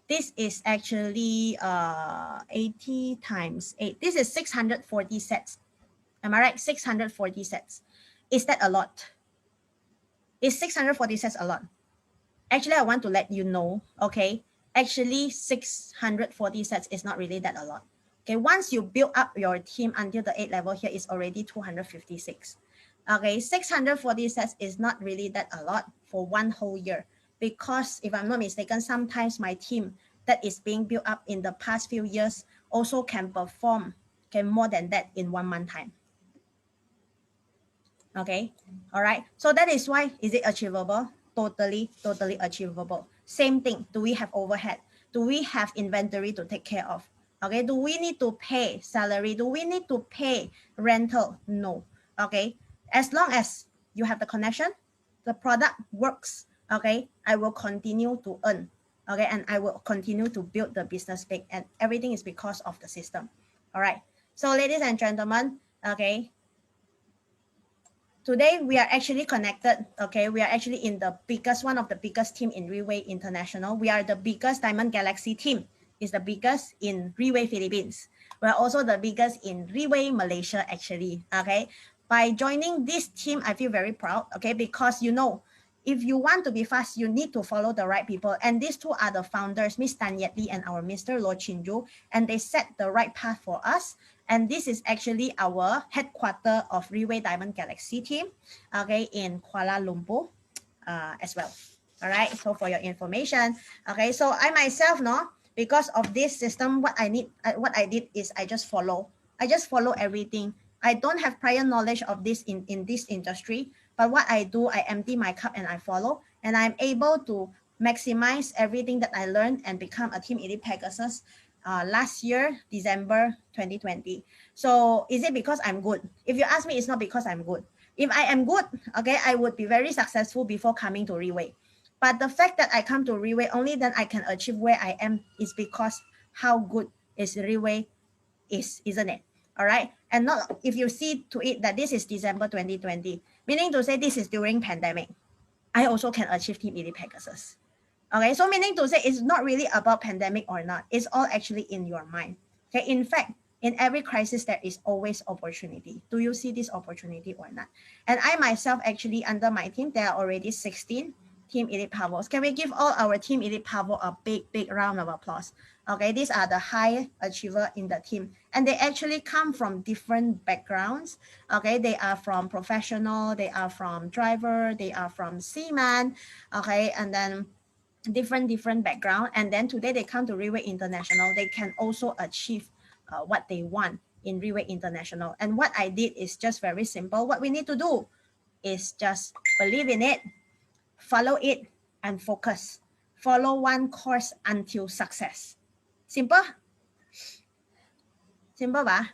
This is actually 80 times 8. This is 640 sets. Am I right? 640 sets. Is that a lot? Is 640 sets a lot? Actually, I want to let you know, okay? Actually, 640 sets is not really that a lot. Okay, once you build up your team until the 8 level here, is already 256. Okay, 640 sets is not really that a lot for one whole year. Because if I'm not mistaken, sometimes my team that is being built up in the past few years also can perform more than that in 1 month time. Okay, all right. So that is why, is it achievable? Totally achievable. Same thing. Do we have overhead? Do we have inventory to take care of? Okay, do we need to pay salary? Do we need to pay rental? No. Okay, as long as you have the connection, the product works, okay, I will continue to earn, okay, and I will continue to build the business big, and everything is because of the system. All right, so ladies and gentlemen, okay, today we are actually connected, okay, we are actually in the biggest, one of the biggest team in Riway International. We are the biggest Diamond Galaxy team, is the biggest in Riway Philippines. We're also the biggest in Riway Malaysia actually, okay. By joining this team, I feel very proud, okay, because you know, if you want to be fast, you need to follow the right people. And these two are the founders, Miss Tan Yet Lee and our Mr. Lo Chinju, and they set the right path for us. And this is actually our headquarter of Riway Diamond Galaxy team, okay, in Kuala Lumpur as well. All right, so for your information, okay, so I myself, no, because of this system, what I did is I just follow everything. I don't have prior knowledge of this in this industry, but what I do, I empty my cup and I follow, and I'm able to maximize everything that I learned and become a Team Elite Pegasus last year, December 2020. So is it because I'm good? If you ask me, it's not because I'm good. If I am good, okay, I would be very successful before coming to Riway. But the fact that I come to Riway, only then I can achieve where I am, is because how good is Riway isn't it? All right. And not, if you see to it that this is December 2020, meaning to say this is during pandemic. I also can achieve Team Elite Pegasus. Okay, so meaning to say it's not really about pandemic or not. It's all actually in your mind. Okay, in fact, in every crisis, there is always opportunity. Do you see this opportunity or not? And I myself actually under my team, there are already 16 Team Elite Pavos. Can we give all our Team Elite Pavo a big, big round of applause? Okay, these are the high achiever in the team. And they actually come from different backgrounds. Okay, they are from professional, they are from driver, they are from seaman. Okay, and then different background, and then today they come to Riway International, they can also achieve what they want in Riway International. And what I did is just very simple. What we need to do is just believe in it, follow it, and focus. Follow one course until success. Simple? Simple ba?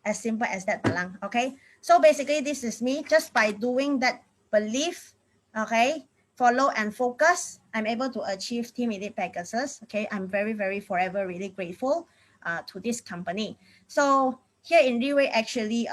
As simple as that, Palang. Okay, so basically this is me. Just by doing that belief, okay, follow and focus, I'm able to achieve Team Elite Pegasus. Okay, I'm very forever really grateful to this company. So here in Riway, actually,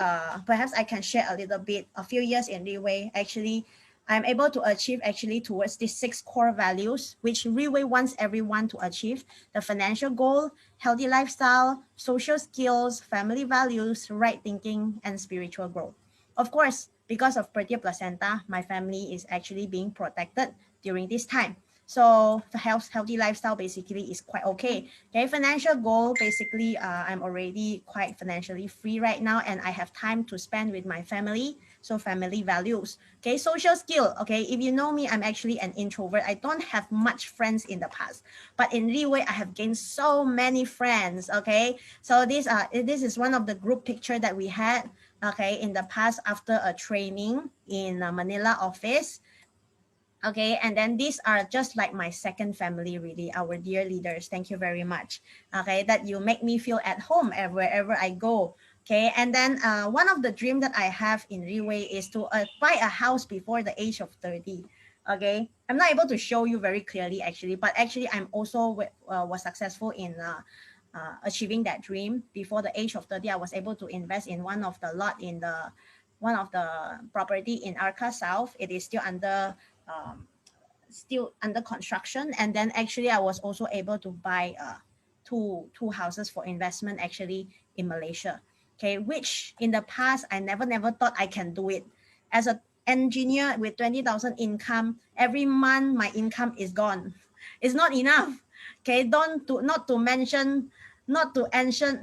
perhaps I can share a little bit. A few years in Riway, actually, I'm able to achieve actually towards these 6 core values, which Riway wants everyone to achieve: the financial goal, healthy lifestyle, social skills, family values, right thinking, and spiritual growth. Of course, because of Pertia Placenta, my family is actually being protected during this time. So the healthy lifestyle basically is quite okay. Okay, financial goal, basically, I'm already quite financially free right now, and I have time to spend with my family. So family values. Okay, social skill. Okay, if you know me, I'm actually an introvert. I don't have much friends in the past, but in Riway, I have gained so many friends. Okay, so this is one of the group picture that we had. Okay, in the past after a training in Manila office. Okay, and then these are just like my second family, really, our dear leaders. Thank you very much. Okay, that you make me feel at home wherever I go. Okay, and then one of the dream that I have in Riway is to buy a house before the age of 30. Okay, I'm not able to show you very clearly actually, but actually I'm also was successful in achieving that dream. Before the age of 30, I was able to invest in one of the lot in the one of the property in Arca South. It is um, still under construction, and then actually I was also able to buy two houses for investment actually in Malaysia. Okay, which in the past I never thought I can do it. As an engineer with 20,000 income, every month my income is gone. It's not enough. Okay, don't to not to mention not to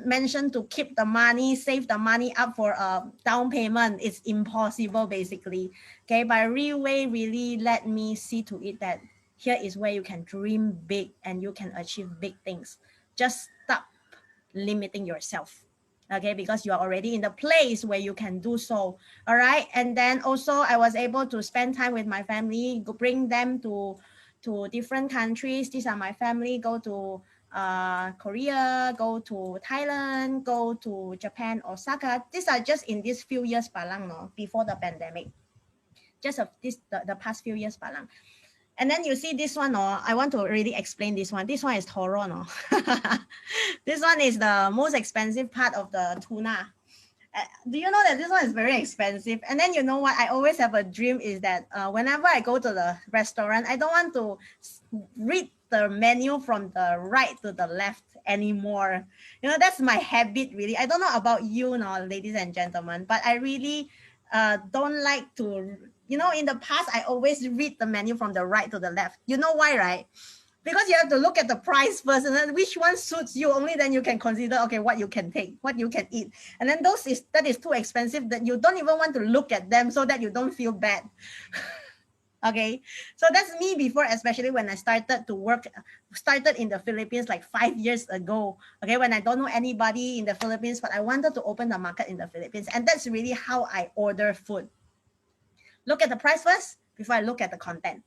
mention to keep the money, save the money up for a down payment. It's impossible basically. Okay, but Riway really let me see to it that here is where you can dream big and you can achieve big things. Just stop limiting yourself. Okay, because you are already in the place where you can do so. All right, and then also I was able to spend time with my family, bring them to different countries. These are my family. Go to Korea, go to Thailand, go to Japan, Osaka. These are just in these few years, palang, no, before the pandemic. Just of this the past few years, palang. And then you see this one, no, I want to really explain this one. This one is Toro, no. This one is the most expensive part of the tuna. Do you know that this one is very expensive? And then you know what? I always have a dream is that whenever I go to the restaurant, I don't want to read the menu from the right to the left anymore. You know, that's my habit, really. I don't know about you, no, ladies and gentlemen, but I really don't like to, you know, in the past, I always read the menu from the right to the left. You know why, right? Because you have to look at the price first, and then which one suits you. Only then you can consider, okay, what you can take, what you can eat. And then that is too expensive that you don't even want to look at them so that you don't feel bad. Okay, so that's me before, especially when I started to work, started in the Philippines like 5 years ago. Okay, when I don't know anybody in the Philippines, but I wanted to open the market in the Philippines. And that's really how I order food. Look at the price first before I look at the content.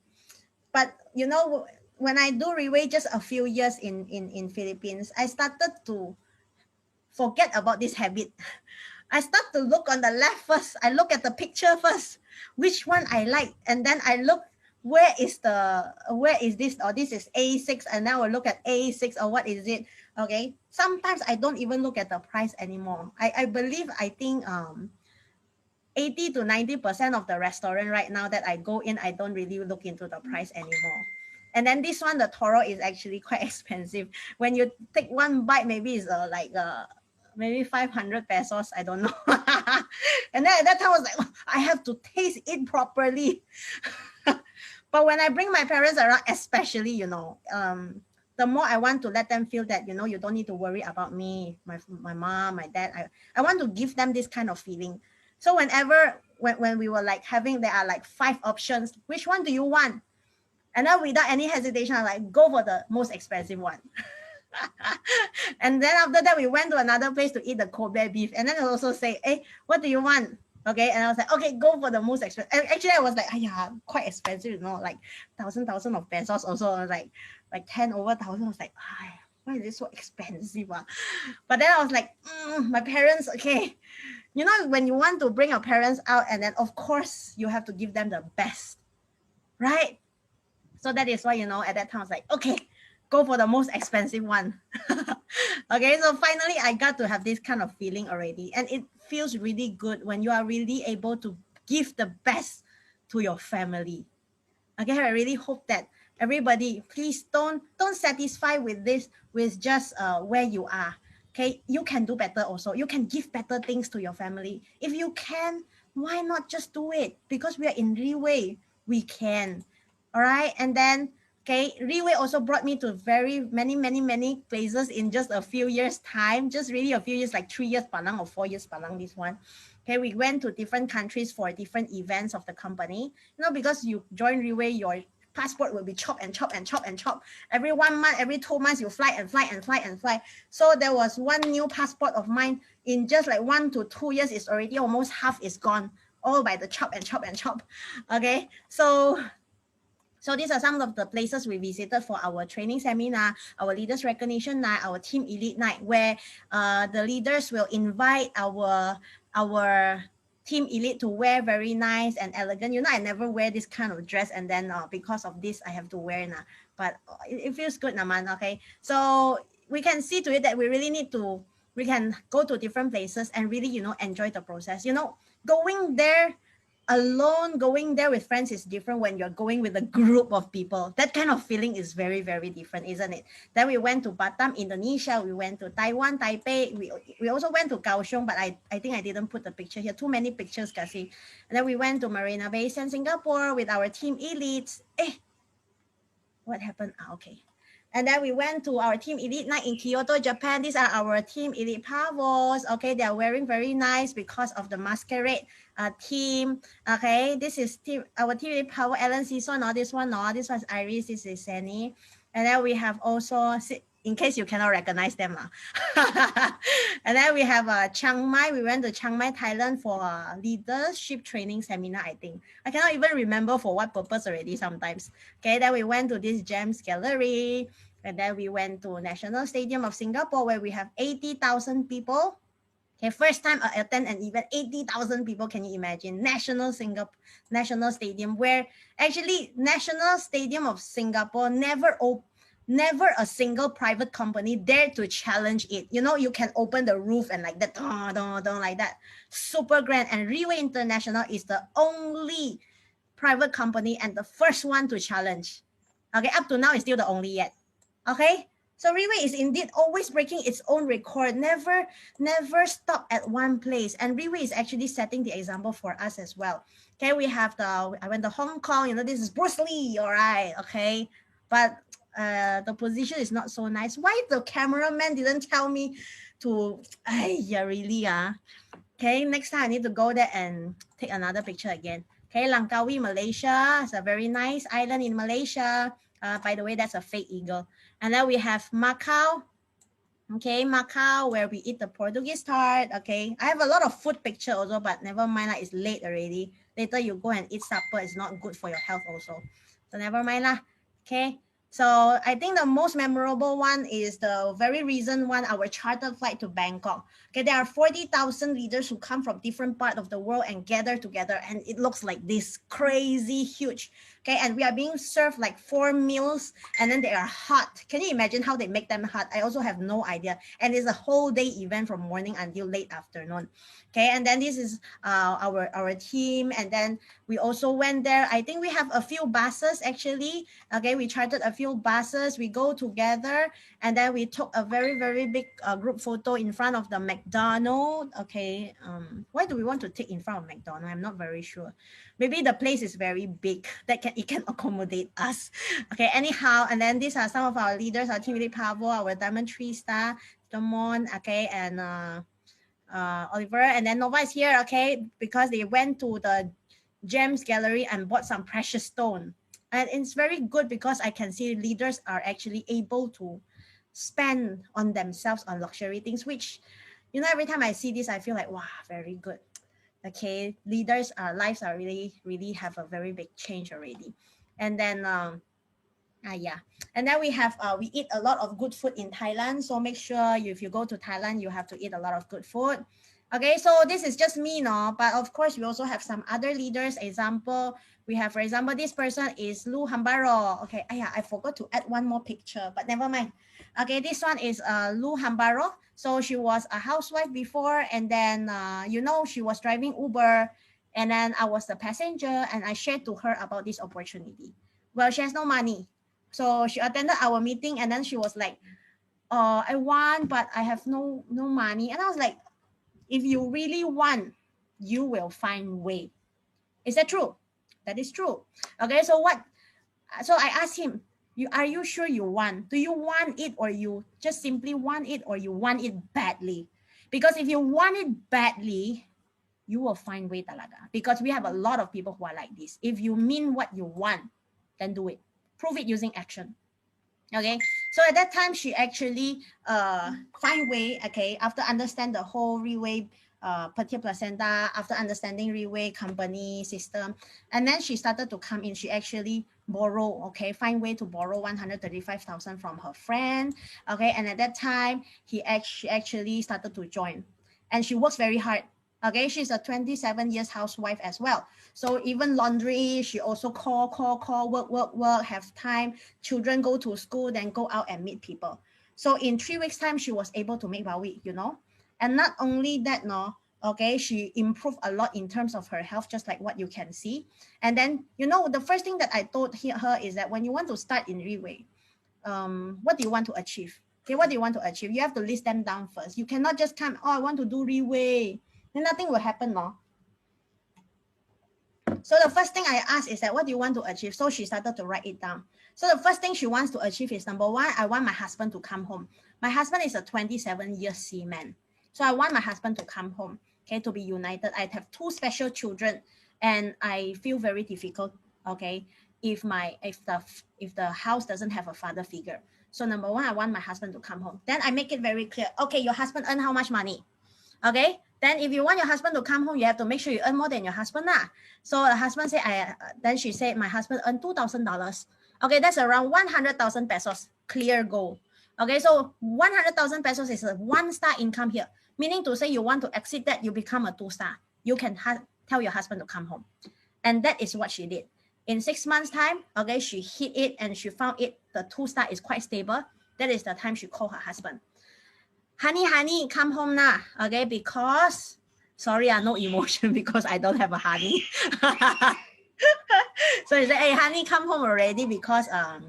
But you know, when I do Riway just a few years in Philippines, I started to forget about this habit. I start to look on the left first. I look at the picture first, which one I like, and then I look where is this, or this is A6, and now I look at A6, or what is it? Okay, sometimes I don't even look at the price anymore. I believe, I think 80 to 90% of the restaurant right now that I go in, I don't really look into the price anymore. And then this one, the Toro, is actually quite expensive. When you take one bite, maybe it's maybe 500 pesos. I don't know. And then at that time, I was like, I have to taste it properly. But when I bring my parents around, especially, the more I want to let them feel that, you don't need to worry about me, my mom, my dad. I want to give them this kind of feeling. So when we were like there are like 5 options, which one do you want? And then without any hesitation, I like, go for the most expensive one. And then after that, we went to another place to eat the Kobe beef. And then I also say, hey, what do you want? Okay. And I was like, okay, go for the most expensive. And actually, I was like, yeah, quite expensive, like thousand of pesos also. I was like 10 over thousand. I was like, why is it so expensive? But then I was like, my parents, okay. When you want to bring your parents out, and then of course you have to give them the best, right? So that is why, at that time I was like, okay, go for the most expensive one. Okay, so finally I got to have this kind of feeling already. And it feels really good when you are really able to give the best to your family. Okay, I really hope that everybody, please don't satisfy with this, with just where you are. Okay, you can do better also. You can give better things to your family. If you can, why not just do it? Because we are in Riway, we can. All right, and then okay, Riway also brought me to very many places in just a few years time. Just really a few years, like 3 years palang or 4 years palang, this one. Okay, we went to different countries for different events of the company. Because you join Riway, your passport will be chop and chop and chop and chop. Every 1 month, every 2 months, you fly and fly and fly and fly. So there was one new passport of mine in just like 1 to 2 years, it's already almost half is gone, all by the chop and chop and chop. Okay, so these are some of the places we visited for our training seminar, our leaders recognition night, our team elite night, where the leaders will invite our team elite to wear very nice and elegant. I never wear this kind of dress, and then because of this, I have to wear now. But it feels good, naman. Okay, so we can see to it that we can go to different places and really, enjoy the process. Going there alone, going there with friends is different when you're going with a group of people. That kind of feeling is very, very different, isn't it? Then we went to Batam, Indonesia. We went to Taiwan, Taipei. We also went to Kaohsiung, but I think I didn't put the picture here. Too many pictures, Kasi. And then we went to Marina Bay Sands, Singapore with our team elites. What happened? Okay. And then we went to our team elite night in Kyoto, Japan. These are our team elite pavos. Okay, they are wearing very nice because of the masquerade team. Okay, this is our team elite pavo. Ellen Season, this one, this one's Iris, this is Sani. And then we have also, in case you cannot recognize them. And then we have Chiang Mai. We went to Chiang Mai, Thailand for a leadership training seminar, I think. I cannot even remember for what purpose already sometimes. Okay, then we went to this GEMS gallery. And then we went to National Stadium of Singapore, where we have 80,000 people. Okay, first time I attend an event, 80,000 people. Can you imagine? National Stadium, where actually National Stadium of Singapore never a single private company dared to challenge it. You can open the roof and like that, like that. Super grand. And Riway International is the only private company and the first one to challenge. Okay, up to now, it's still the only yet. Okay, so Riway is indeed always breaking its own record, never stop at one place. And Riway is actually setting the example for us as well. Okay, I went to Hong Kong, this is Bruce Lee, all right, okay. But the position is not so nice. Why the cameraman didn't tell me to, really, Okay, next time I need to go there and take another picture again. Okay, Langkawi, Malaysia. It's a very nice island in Malaysia. By the way, that's a fake eagle. And then we have Macau. Okay, Macau, where we eat the Portuguese tart. Okay, I have a lot of food picture also, but never mind, it's late already. Later you go and eat supper. It's not good for your health also. So never mind lah. Okay, so I think the most memorable one is the very recent one, our chartered flight to Bangkok. Okay, there are 40,000 leaders who come from different parts of the world and gather together, and it looks like this crazy huge Okay, and we are being served like 4 meals, and then they are hot. Can you imagine how they make them hot? I also have no idea. And it's a whole day event from morning until late afternoon. Okay, and then this is our team, and then we also went there. I think we have a few buses actually. Okay, we chartered a few buses. We go together, and then we took a very big group photo in front of the McDonald's. Okay, why do we want to take in front of McDonald's? I'm not very sure. Maybe the place is very big that it can accommodate us. Okay, anyhow, and then these are some of our leaders, our team lead Pavo, our Diamond 3-star, Damon, okay, and Oliver, and then Nova is here, okay, because they went to the Gems Gallery and bought some precious stone. And it's very good because I can see leaders are actually able to spend on themselves on luxury things, which, you know, every time I see this, I feel like, wow, very good. Okay, leaders' lives are really have a very big change already. And then yeah, and then we have we eat a lot of good food in Thailand, so make sure if you go to Thailand you have to eat a lot of good food. Okay, so this is just me, no, but of course we also have some other leaders. Example, we have, for example, this person is Lu Hambaro. Okay, yeah, I forgot to add one more picture, but never mind. Okay, this one is Lu Hambaro. So she was a housewife before, and then you know, she was driving Uber, and then I was the passenger, and I shared to her about this opportunity. Well, she has no money, so she attended our meeting, and then she was like, I want, but I have no money. And I was like, if you really want, you will find way. Is that true? That is true. Okay, so what? So I asked him, are you sure you want? Do you want it, or you just simply want it, or you want it badly? Because if you want it badly, you will find way talaga. Because we have a lot of people who are like this. If you mean what you want, then do it. Prove it using action. Okay, so at that time she actually find way, okay, after understand the whole Riway Petia placenta, after understanding Riway company system, and then she started to come in. She actually borrow, okay, find way to borrow 135,000 from her friend. Okay, and at that time she actually started to join, and she works very hard. Okay, she's a 27 years housewife as well. So even laundry, she also call, work, have time. Children go to school, then go out and meet people. So in 3 weeks time, she was able to make Bawi, you know. And not only that, no, okay, she improved a lot in terms of her health, just like what you can see. And then, you know, the first thing that I told her is that when you want to start in Riway, what do you want to achieve? Okay, what do you want to achieve? You have to list them down first. You cannot just come, oh, I want to do Riway. Then nothing will happen, no. So the first thing I asked is that, what do you want to achieve? So she started to write it down. So the first thing she wants to achieve is, number one, I want my husband to come home. My husband is a 27-year seaman. So I want my husband to come home, okay, to be united. I have 2 special children, and I feel very difficult, okay, if the house doesn't have a father figure. So number one, I want my husband to come home. Then I make it very clear, okay, your husband earn how much money? Okay, then if you want your husband to come home, you have to make sure you earn more than your husband. So the husband said, then she said, my husband earned $2,000. Okay, that's around 100,000 pesos, clear goal. Okay, so 100,000 pesos is a 1-star income here, meaning to say you want to exceed that, you become a 2-star. You can tell your husband to come home. And that is what she did. In 6 months time, okay, she hit it, and she found it, the 2-star is quite stable. That is the time she called her husband. Honey, come home now, okay, because, sorry, no emotion because I don't have a honey. So he said, hey, honey, come home already because I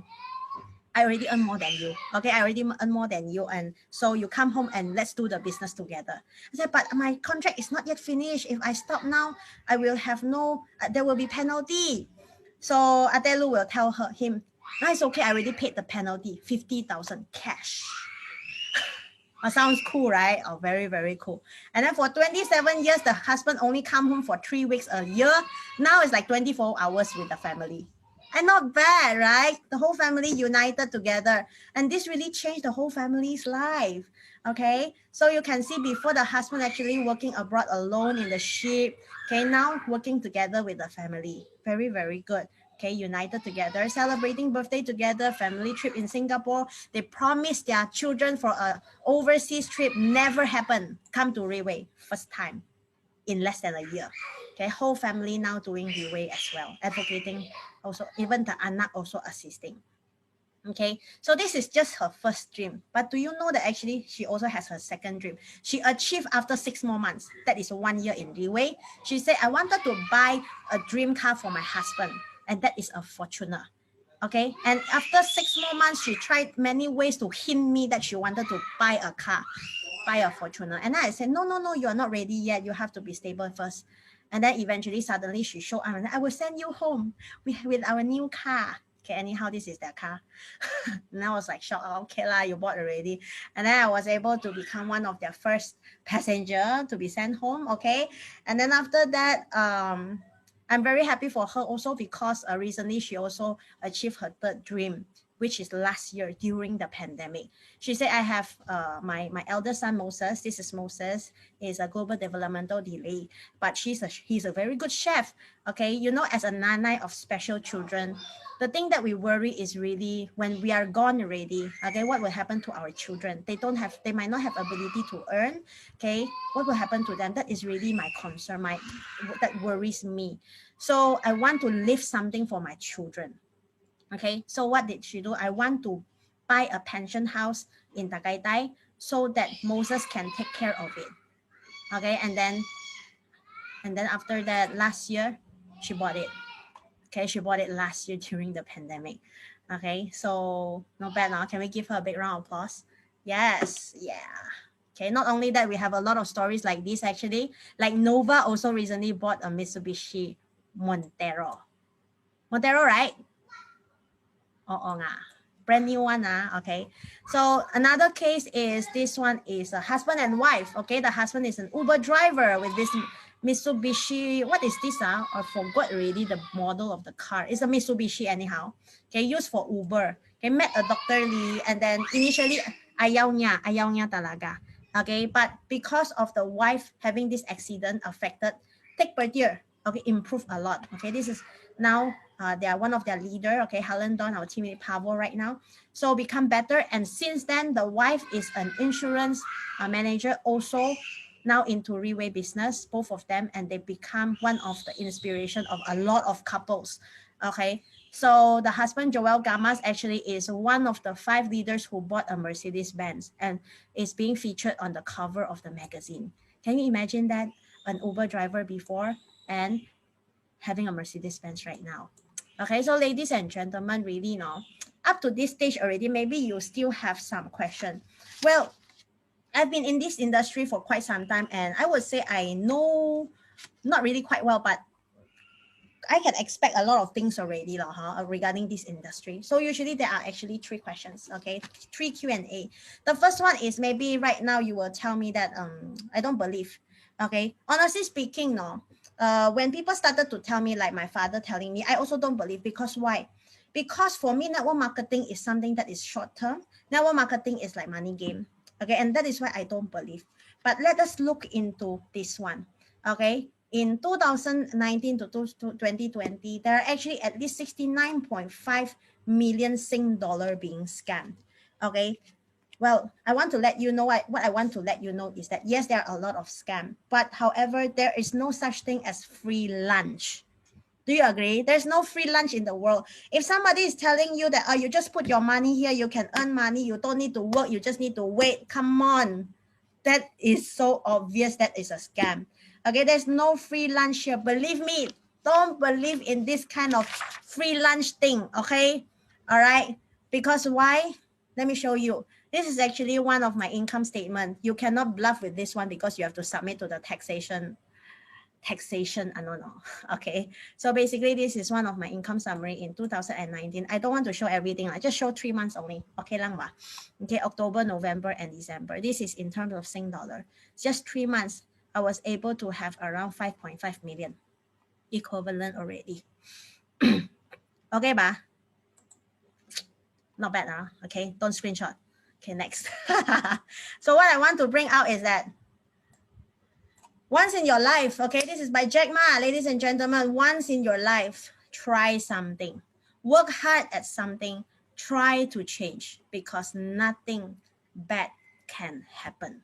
already earn more than you. Okay, I already earn more than you, and so you come home and let's do the business together. I said, but my contract is not yet finished. If I stop now, I will have there will be penalty. So Adelu will tell him, no, it's okay, I already paid the penalty, 50,000 cash. Sounds cool, right? Oh, very cool. And then for 27 years, the husband only come home for 3 weeks a year. Now it's like 24 hours with the family. And not bad, right? The whole family united together. And this really changed the whole family's life. Okay, so you can see before the husband actually working abroad alone in the ship. Okay, now working together with the family. Very good. Okay, united together, celebrating birthday together, family trip in Singapore. They promised their children for a overseas trip, never happened. Come to Riway, first time. in less than a year. Okay, whole family now doing Riway as well, advocating also, even the anak also assisting. Okay, so this is just her first dream. But do you know that actually she also has her second dream? She achieved after 6 more months. That is 1 year in Riway. She said, I wanted to buy a dream car for my husband, and that is a Fortuner. Okay, and after 6 more months, she tried many ways to hint me that she wanted to buy a car, buy a Fortuner. And I said, no, no, no, you are not ready yet. You have to be stable first. And then eventually, suddenly she showed up and I will send you home with our new car. Okay, anyhow, this is their car. And I was like, shocked. Okay lah, you bought already. And then I was able to become one of their first passenger to be sent home. Okay, and then after that, I'm very happy for her also because recently she also achieved her third dream, which is last year during the pandemic. She said, I have my elder son Moses. This is Moses. He's a global developmental delay, but he's a very good chef. Okay, you know, as a nana of special children, the thing that we worry is really when we are gone already. Okay, what will happen to our children? They might not have ability to earn. Okay, what will happen to them? That is really my concern. That worries me. So I want to leave something for my children. Okay, so what did she do? I want to buy a pension house in Tagaytay so that Moses can take care of it. Okay, and then after that, last year she bought it. Okay, she bought it last year during the pandemic. Okay, so not bad now. Can we give her a big round of applause? Yes, yeah. Okay, not only that, we have a lot of stories like this actually. Like Nova also recently bought a Mitsubishi Montero. Montero, right? Oh, brand new one. Okay. So another case is this one is a husband and wife. Okay, the husband is an Uber driver with this Mitsubishi. What is this? I forgot already the model of the car. It's a Mitsubishi anyhow. Okay, used for Uber. Okay, met a Dr. Lee and then initially ayaw niya talaga. Okay, but because of the wife having this accident affected, take per year. Okay, improve a lot. Okay, this is now they are one of their leader. Okay, Helen Don, our teammate Pavo right now. So become better. And since then, the wife is an insurance manager also now into Riway business, both of them, and they become one of the inspiration of a lot of couples. Okay, so the husband Joel Gamas actually is one of the 5 leaders who bought a Mercedes-Benz and is being featured on the cover of the magazine. Can you imagine that? An Uber driver before and having a Mercedes-Benz right now. Okay, so ladies and gentlemen, really up to this stage already, maybe you still have some question. Well, I've been in this industry for quite some time and I would say I know, not really quite well, but I can expect a lot of things already regarding this industry. So usually there are actually 3 questions, okay? 3 Q&A. The first one is maybe right now you will tell me that I don't believe, okay? Honestly speaking, when people started to tell me, like my father telling me, I also don't believe. Because why? Because for me, network marketing is something that is short term. Network marketing is like money game, okay? And that is why I don't believe. But let us look into this one, okay? In 2019 to 2020, there are actually at least 69.5 million Sing dollar being scammed. Okay. Well, I want to let you know what I want to let you know is that yes, there are a lot of scam, but however, there is no such thing as free lunch. Do you agree? There's no free lunch in the world. If somebody is telling you that you just put your money here, you can earn money, you don't need to work, you just need to wait. Come on. That is so obvious that is a scam. Okay, there's no free lunch here. Believe me, don't believe in this kind of free lunch thing, okay? All right, because why? Let me show you. This is actually one of my income statement. You cannot bluff with this one because you have to submit to the taxation, I don't know. Okay, so basically this is one of my income summary in 2019. I don't want to show everything. I just show 3 months only. Okay lang ba? Okay, October, November, and December. This is in terms of Sing dollar. Just 3 months, I was able to have around 5.5 million equivalent already. Okay ba? Not bad, huh? Okay, don't screenshot. Okay, next. So what I want to bring out is that once in your life, okay, this is by Jack Ma, ladies and gentlemen, once in your life, try something. Work hard at something, try to change because nothing bad can happen.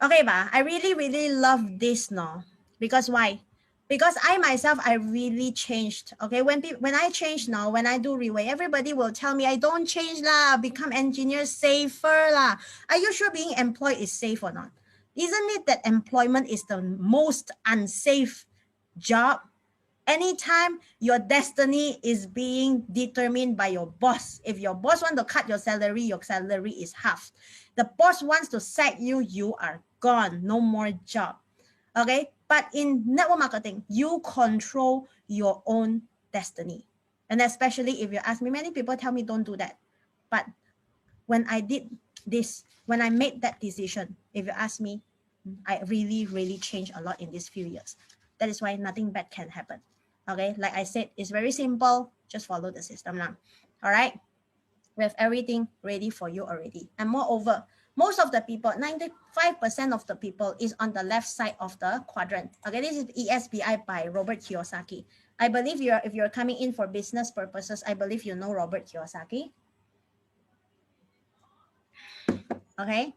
Okay ba? I really, really love this, no? Because why? Because I myself, I really changed. Okay, when I change now, when I do Riway, everybody will tell me I don't change lah, become engineer safer lah. Are you sure being employed is safe or not? Isn't it that employment is the most unsafe job? Anytime your destiny is being determined by your boss. If your boss wants to cut your salary is half. The boss wants to sack you, you are gone. No more job. Okay. But in network marketing, you control your own destiny. And especially if you ask me, many people tell me don't do that. But when I did this, when I made that decision, if you ask me, I really, really changed a lot in these few years. That is why nothing bad can happen. Okay, like I said, it's very simple. Just follow the system now. All right, we have everything ready for you already. And moreover, most of the people, 95% of the people is on the left side of the quadrant. Okay, this is ESBI by Robert Kiyosaki. I believe if you're coming in for business purposes, I believe you know Robert Kiyosaki. Okay,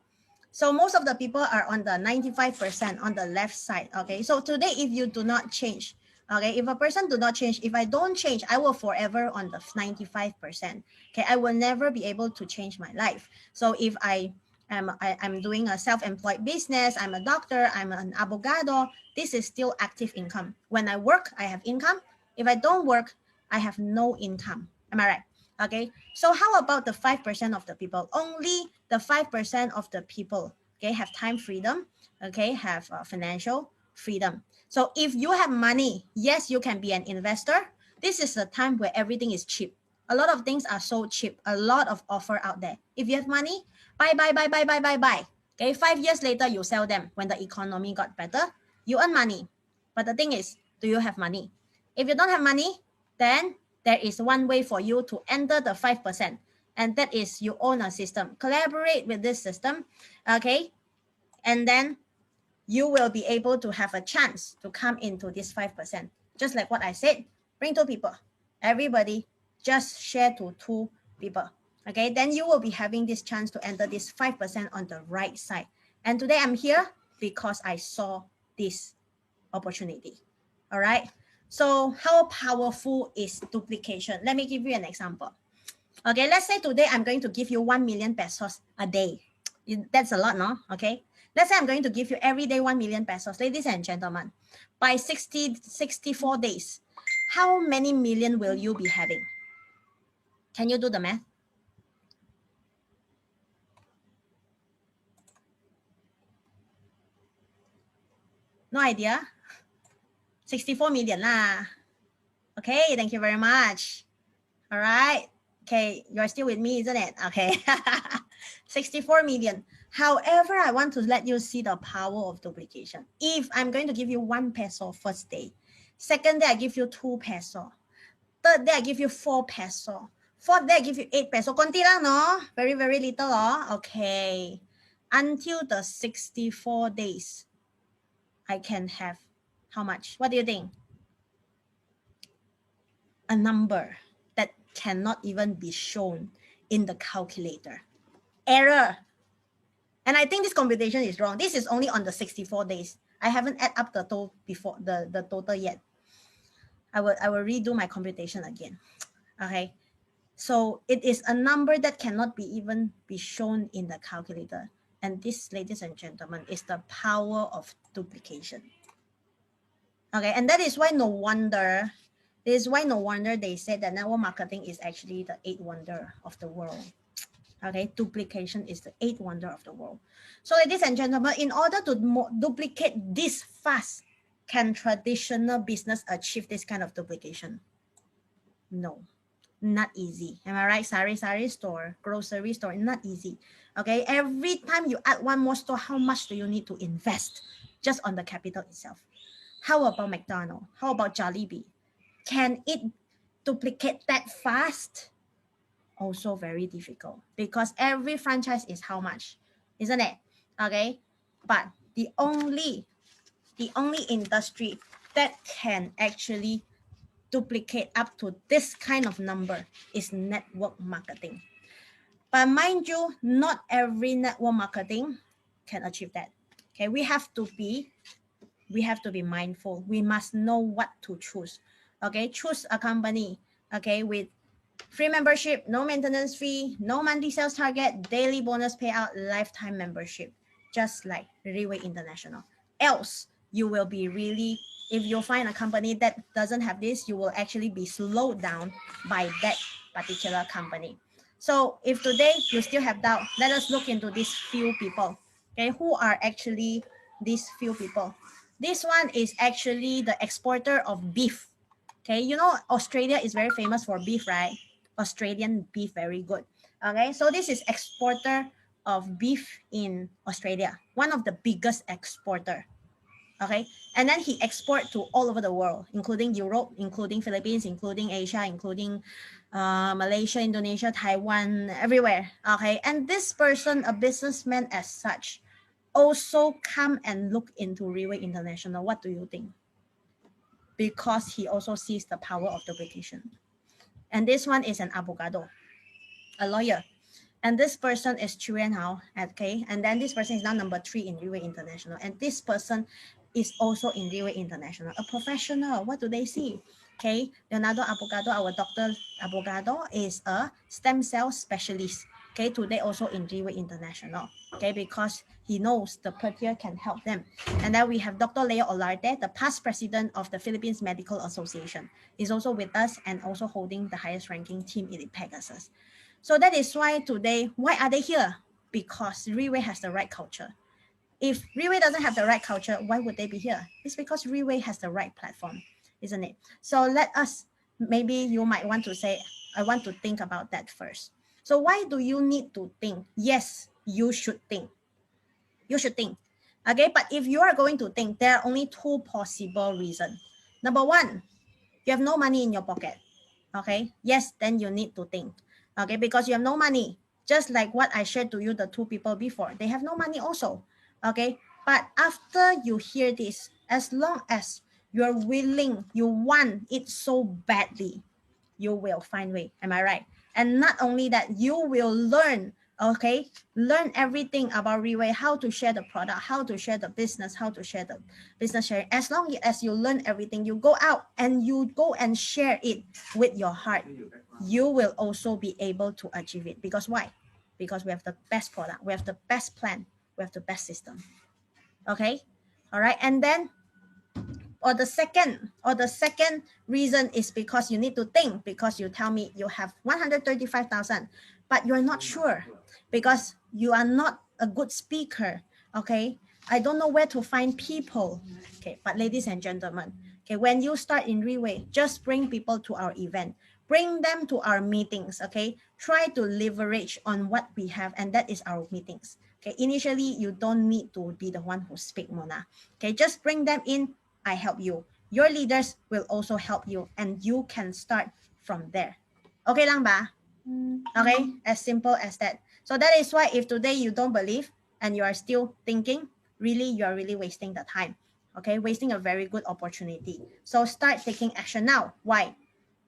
so most of the people are on the 95% on the left side. Okay, so today if you do not change, okay, if a person do not change, if I don't change, I will forever on the 95%. Okay, I will never be able to change my life. So if I'm doing a self-employed business, I'm a doctor, I'm an abogado, this is still active income. When I work, I have income. If I don't work, I have no income. Am I right? Okay, so how about the 5% of the people? Only the 5% of the people, okay, have time freedom, okay, have financial freedom. So if you have money, yes, you can be an investor. This is a time where everything is cheap. A lot of things are so cheap, a lot of offer out there. If you have money, buy, buy, buy, buy, buy, buy, buy. Okay, 5 years later, you sell them when the economy got better, you earn money. But the thing is, do you have money? If you don't have money, then there is one way for you to enter the 5%, and that is you own a system. Collaborate with this system, okay? And then you will be able to have a chance to come into this 5%. Just like what I said, bring 2 people. Everybody just share to 2 people, okay? Then you will be having this chance to enter this 5% on the right side. And today I'm here because I saw this opportunity, all right? So how powerful is duplication? Let me give you an example. Okay, let's say today I'm going to give you 1 million pesos a day. That's a lot, no? Okay. Let's say I'm going to give you every day 1 million pesos. Ladies and gentlemen, by 64 days, how many million will you be having? Can you do the math? No idea? 64 million lah. Okay, thank you very much. All right. Okay, you're still with me, isn't it? Okay. 64 million. However, I want to let you see the power of duplication. If I'm going to give you 1 peso first day, second day I give you 2 peso, third day I give you 4 peso, fourth day I give you 8 peso. Konti lang, no? Very, very little, oh? Okay. Until the 64 days, I can have how much? What do you think? A number that cannot even be shown in the calculator. Error. And I think this computation is wrong. This is only on the 64 days. I haven't add up the total before the total yet. I will redo my computation again. Okay. So it is a number that cannot be even be shown in the calculator. And this, ladies and gentlemen, is the power of duplication. Okay, and that is why no wonder they said that network marketing is actually the 8th wonder of the world. Okay, duplication is the 8th wonder of the world. So ladies and gentlemen, in order to duplicate this fast, can traditional business achieve this kind of duplication? No, not easy. Am I right? Sari store, grocery store, not easy. Okay, every time you add 1 more store, how much do you need to invest just on the capital itself? How about McDonald's? How about Jollibee? Can it duplicate that fast? Also very difficult, because every franchise is how much, isn't it? Okay, but the only industry that can actually duplicate up to this kind of number is network marketing. But mind you, not every network marketing can achieve that. Okay, we have to be mindful. We must know what to choose. Okay, choose a company, okay, with free membership, no maintenance fee, no monthly sales target, daily bonus payout, lifetime membership, just like Riway International. Else, you will be really, if you find a company that doesn't have this, you will actually be slowed down by that particular company. So if today you still have doubt, let us look into these few people. Okay, who are actually these few people? This one is actually the exporter of beef. Okay, you know Australia is very famous for beef, right? Australian beef, very good. Okay, so this is exporter of beef in Australia, one of the biggest exporter. Okay, and then he export to all over the world, including Europe, including Philippines, including Asia, including Malaysia, Indonesia, Taiwan, everywhere. Okay, and this person, a businessman as such, also come and look into Riway International. What do you think? Because he also sees the power of the petition. And this one is an abogado, a lawyer. And this person is Shiuan, okay? And then this person is now number 3 in Riway International. And this person is also in Riway International, a professional. What do they see? Okay, Leonardo Abogado, our Dr. Abogado, is a stem cell specialist. Okay, today also in Riway International. Okay, because he knows the peer can help them. And then we have Dr. Leo Olarte, the past president of the Philippines Medical Association. He's also with us and also holding the highest ranking team in Pegasus. So that is why today, why are they here? Because Riway has the right culture. If Riway doesn't have the right culture, why would they be here? It's because Riway has the right platform, isn't it? So let us, maybe you might want to say, I want to think about that first. So why do you need to think? Yes, you should think. You should think. Okay, but if you are going to think, there are only 2 possible reasons. Number 1, you have no money in your pocket. Okay, yes, then you need to think. Okay, because you have no money. Just like what I shared to you, the 2 people before, they have no money also. Okay, but after you hear this, as long as you're willing, you want it so badly, you will find way. Am I right? And not only that, you will learn, okay, learn everything about Riway, how to share the product, how to share the business, how to share the business sharing. As long as you learn everything, you go out and you go and share it with your heart, you will also be able to achieve it. Because why? Because we have the best product, we have the best plan, we have the best system. Okay, all right. And then the second reason is because you need to think, because you tell me you have 135,000, but you're not sure because you are not a good speaker. Okay, I don't know where to find people. Okay, but ladies and gentlemen, okay, when you start in Riway, just bring people to our event, bring them to our meetings. Okay, try to leverage on what we have, and that is our meetings. Okay, initially you don't need to be the one who speak, Mona. Okay, just bring them in. I help you. Your leaders will also help you, and you can start from there. Okay lang ba? Okay, as simple as that. So that is why if today you don't believe and you are still thinking, really, you are really wasting the time. Okay, wasting a very good opportunity. So start taking action now. Why?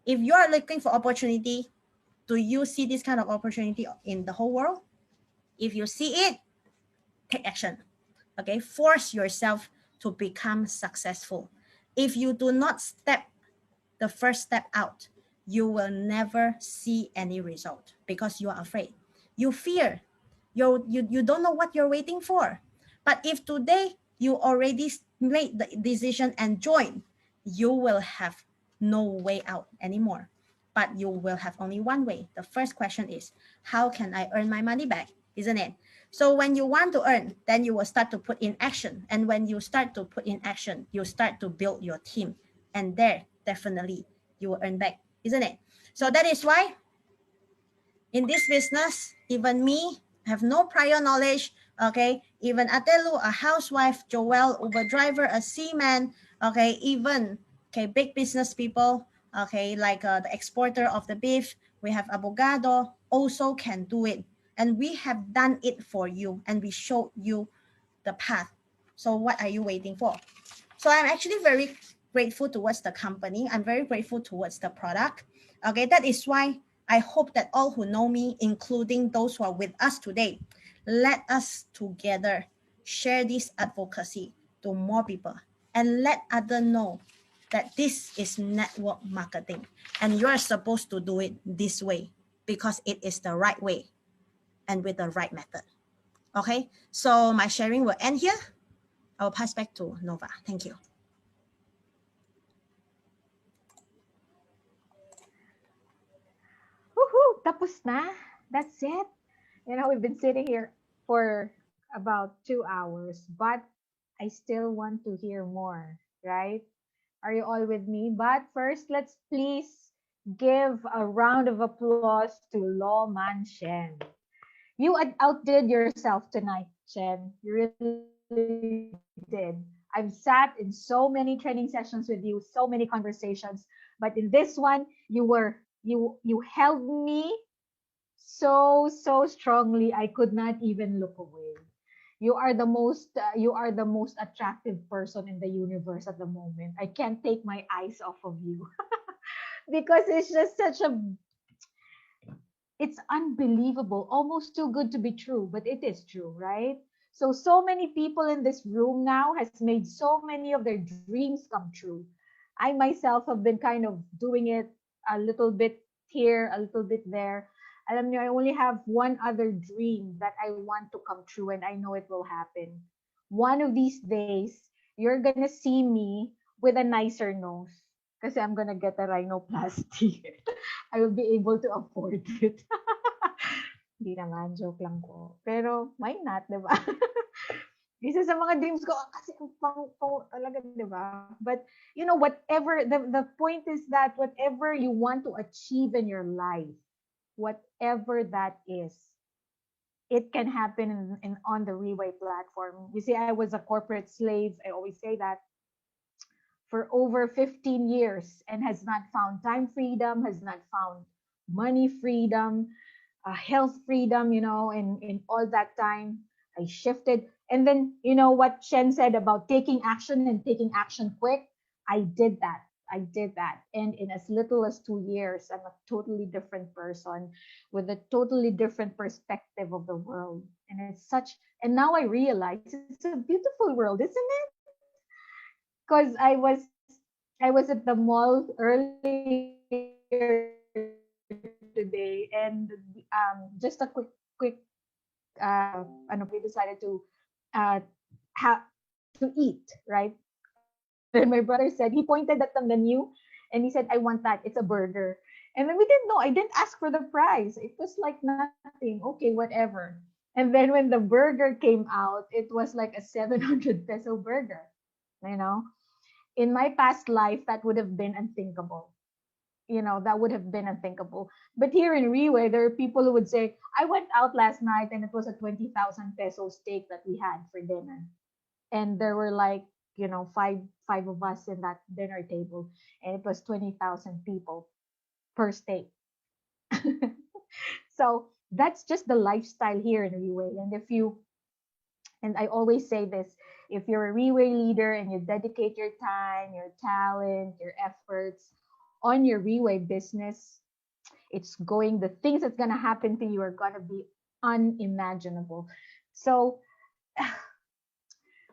If you are looking for opportunity, do you see this kind of opportunity in the whole world? If you see it, take action. Okay, force yourself to become successful. If you do not step the first step out, you will never see any result because you are afraid. You fear. You don't know what you're waiting for. But if today you already made the decision and join, you will have no way out anymore. But you will have only one way. The first question is, how can I earn my money back? Isn't it? So when you want to earn, then you will start to put in action. And when you start to put in action, you start to build your team. And there, definitely, you will earn back, isn't it? So that is why in this business, even me have no prior knowledge. Okay, even Atelu, a housewife, Joel, Uber driver, a seaman. Okay, even big business people. Okay, like the exporter of the beef, we have abogado, also can do it, and we have done it for you, and we showed you the path. So what are you waiting for? So I'm actually very grateful towards the company. I'm very grateful towards the product. Okay, that is why I hope that all who know me, including those who are with us today, let us together share this advocacy to more people and let others know that this is network marketing and you are supposed to do it this way because it is the right way and with the right method. Okay, so my sharing will end here. I will pass back to Nova. Thank you. Woohoo! Tapos na. That's it. We've been sitting here for about 2 hours, but I still want to hear more, right? Are you all with me? But first, let's please give a round of applause to Law Man Shen. You outdid yourself tonight, Shen. You really did. I've sat in so many training sessions with you, so many conversations, but in this one, you held me so strongly I could not even look away. You are the most attractive person in the universe at the moment. I can't take my eyes off of you because it's just it's unbelievable, almost too good to be true, but it is true, right? So many people in this room now has made so many of their dreams come true. I myself have been kind of doing it a little bit here, a little bit there. Alam niyo, I only have one other dream that I want to come true, and I know it will happen. One of these days, you're gonna see me with a nicer nose kasi I'm gonna get a rhinoplasty. I will be able to afford it. Hindi naman, joke lang po. Pero, why not, di ba? Isa sa mga dreams ko, kasi ang pang talaga, di ba? But, whatever, the point is that whatever you want to achieve in your life, whatever that is, it can happen on the Riway platform. You see, I was a corporate slave. I always say that for over 15 years and has not found time freedom, has not found money freedom, health freedom, in all that time. I shifted. And then, what Shen said about taking action and taking action quick, I did that. I did that. And in as little as 2 years, I'm a totally different person with a totally different perspective of the world. And now I realize it's a beautiful world, isn't it? Because I was at the mall earlier today, and just a quick we decided to have to eat, right? And then my brother said, he pointed at the menu and he said, I want that. It's a burger. And then we didn't know. I didn't ask for the price. It was like nothing. Okay, whatever. And then when the burger came out, it was like a 700 peso burger. You know, in my past life, that would have been unthinkable. That would have been unthinkable. But here in Riway, there are people who would say, I went out last night and it was a 20,000 peso steak that we had for dinner. And there were like, five of us in that dinner table. And it was 20,000 people per steak. So that's just the lifestyle here in Riway. And I always say this, if you're a Riway leader and you dedicate your time, your talent, your efforts on your Riway business, the things that's going to happen to you are going to be unimaginable. So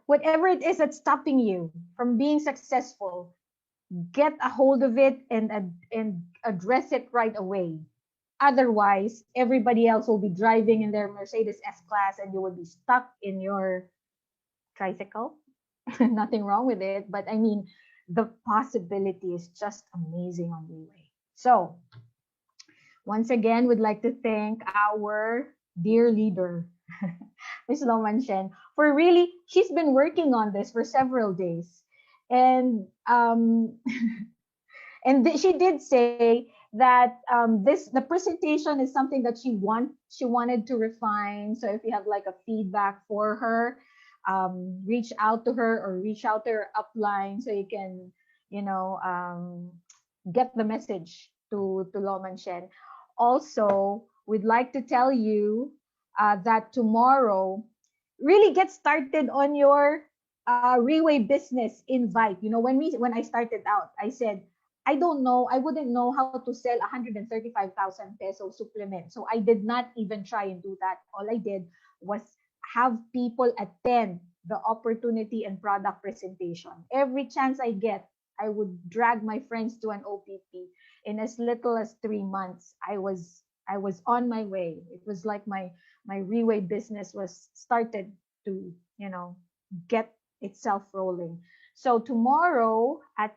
whatever it is that's stopping you from being successful, get a hold of it and address it right away. Otherwise, everybody else will be driving in their Mercedes S-Class and you will be stuck in your tricycle. Nothing wrong with it, but I mean, the possibility is just amazing on Riway. So, once again, we'd like to thank our dear leader, Ms. Loman Shen, for really, she's been working on this for several days. And she did say that the presentation is something that she wanted to refine. So if you have like a feedback for her, reach out to her or reach out to her upline so you can, get the message to Loman Shen. Also, we'd like to tell you that tomorrow, really get started on your Riway business invite. When I started out, I said, I don't know, I wouldn't know how to sell 135,000 peso supplement. So I did not even try and do that. All I did was have people attend the opportunity and product presentation. Every chance I get, I would drag my friends to an OPP. In as little as 3 months, I was on my way. It was like my Riway business was started to, get itself rolling. So tomorrow at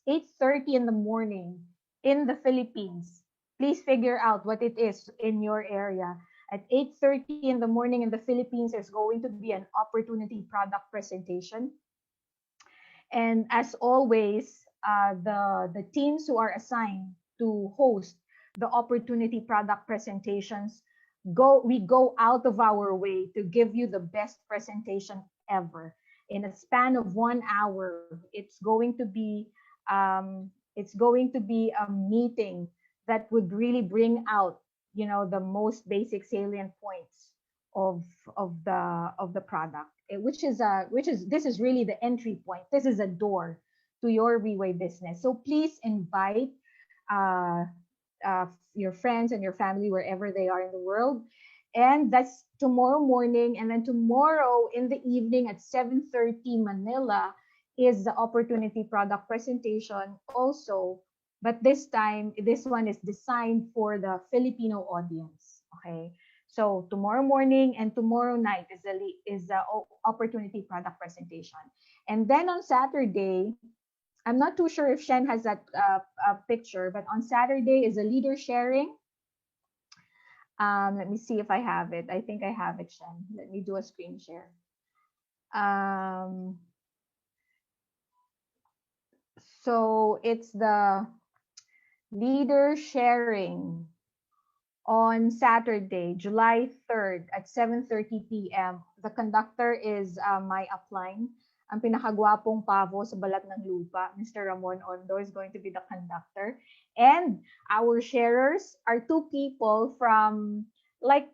8:30 in the morning in the Philippines, please figure out what it is in your area. At 8:30 in the morning in the Philippines, there's going to be an opportunity product presentation. And as always, the teams who are assigned to host the opportunity product presentations we go out of our way to give you the best presentation ever. In a span of 1 hour, it's going to be a meeting that would really bring out, the most basic salient points of of the product, which is this is really the entry point. This is a door to your Riway business. So please invite uh, your friends and your family wherever they are in the world. And that's tomorrow morning. And then tomorrow in the evening at 7:30 Manila is the opportunity product presentation also. But this time, this one is designed for the Filipino audience. Okay. So tomorrow morning and tomorrow night is the opportunity product presentation. And then on Saturday, I'm not too sure if Shen has that picture, but on Saturday is a leader sharing. Let me see if I have it. I think I have it, Shen. Let me do a screen share. Um, so it's the leader sharing on Saturday, July 3rd at 7:30 p.m. The conductor is my upline. Ang pinakagwapong pavo sa balat ng lupa, Mr. Ramon Ondo, is going to be the conductor. And our sharers are two people from like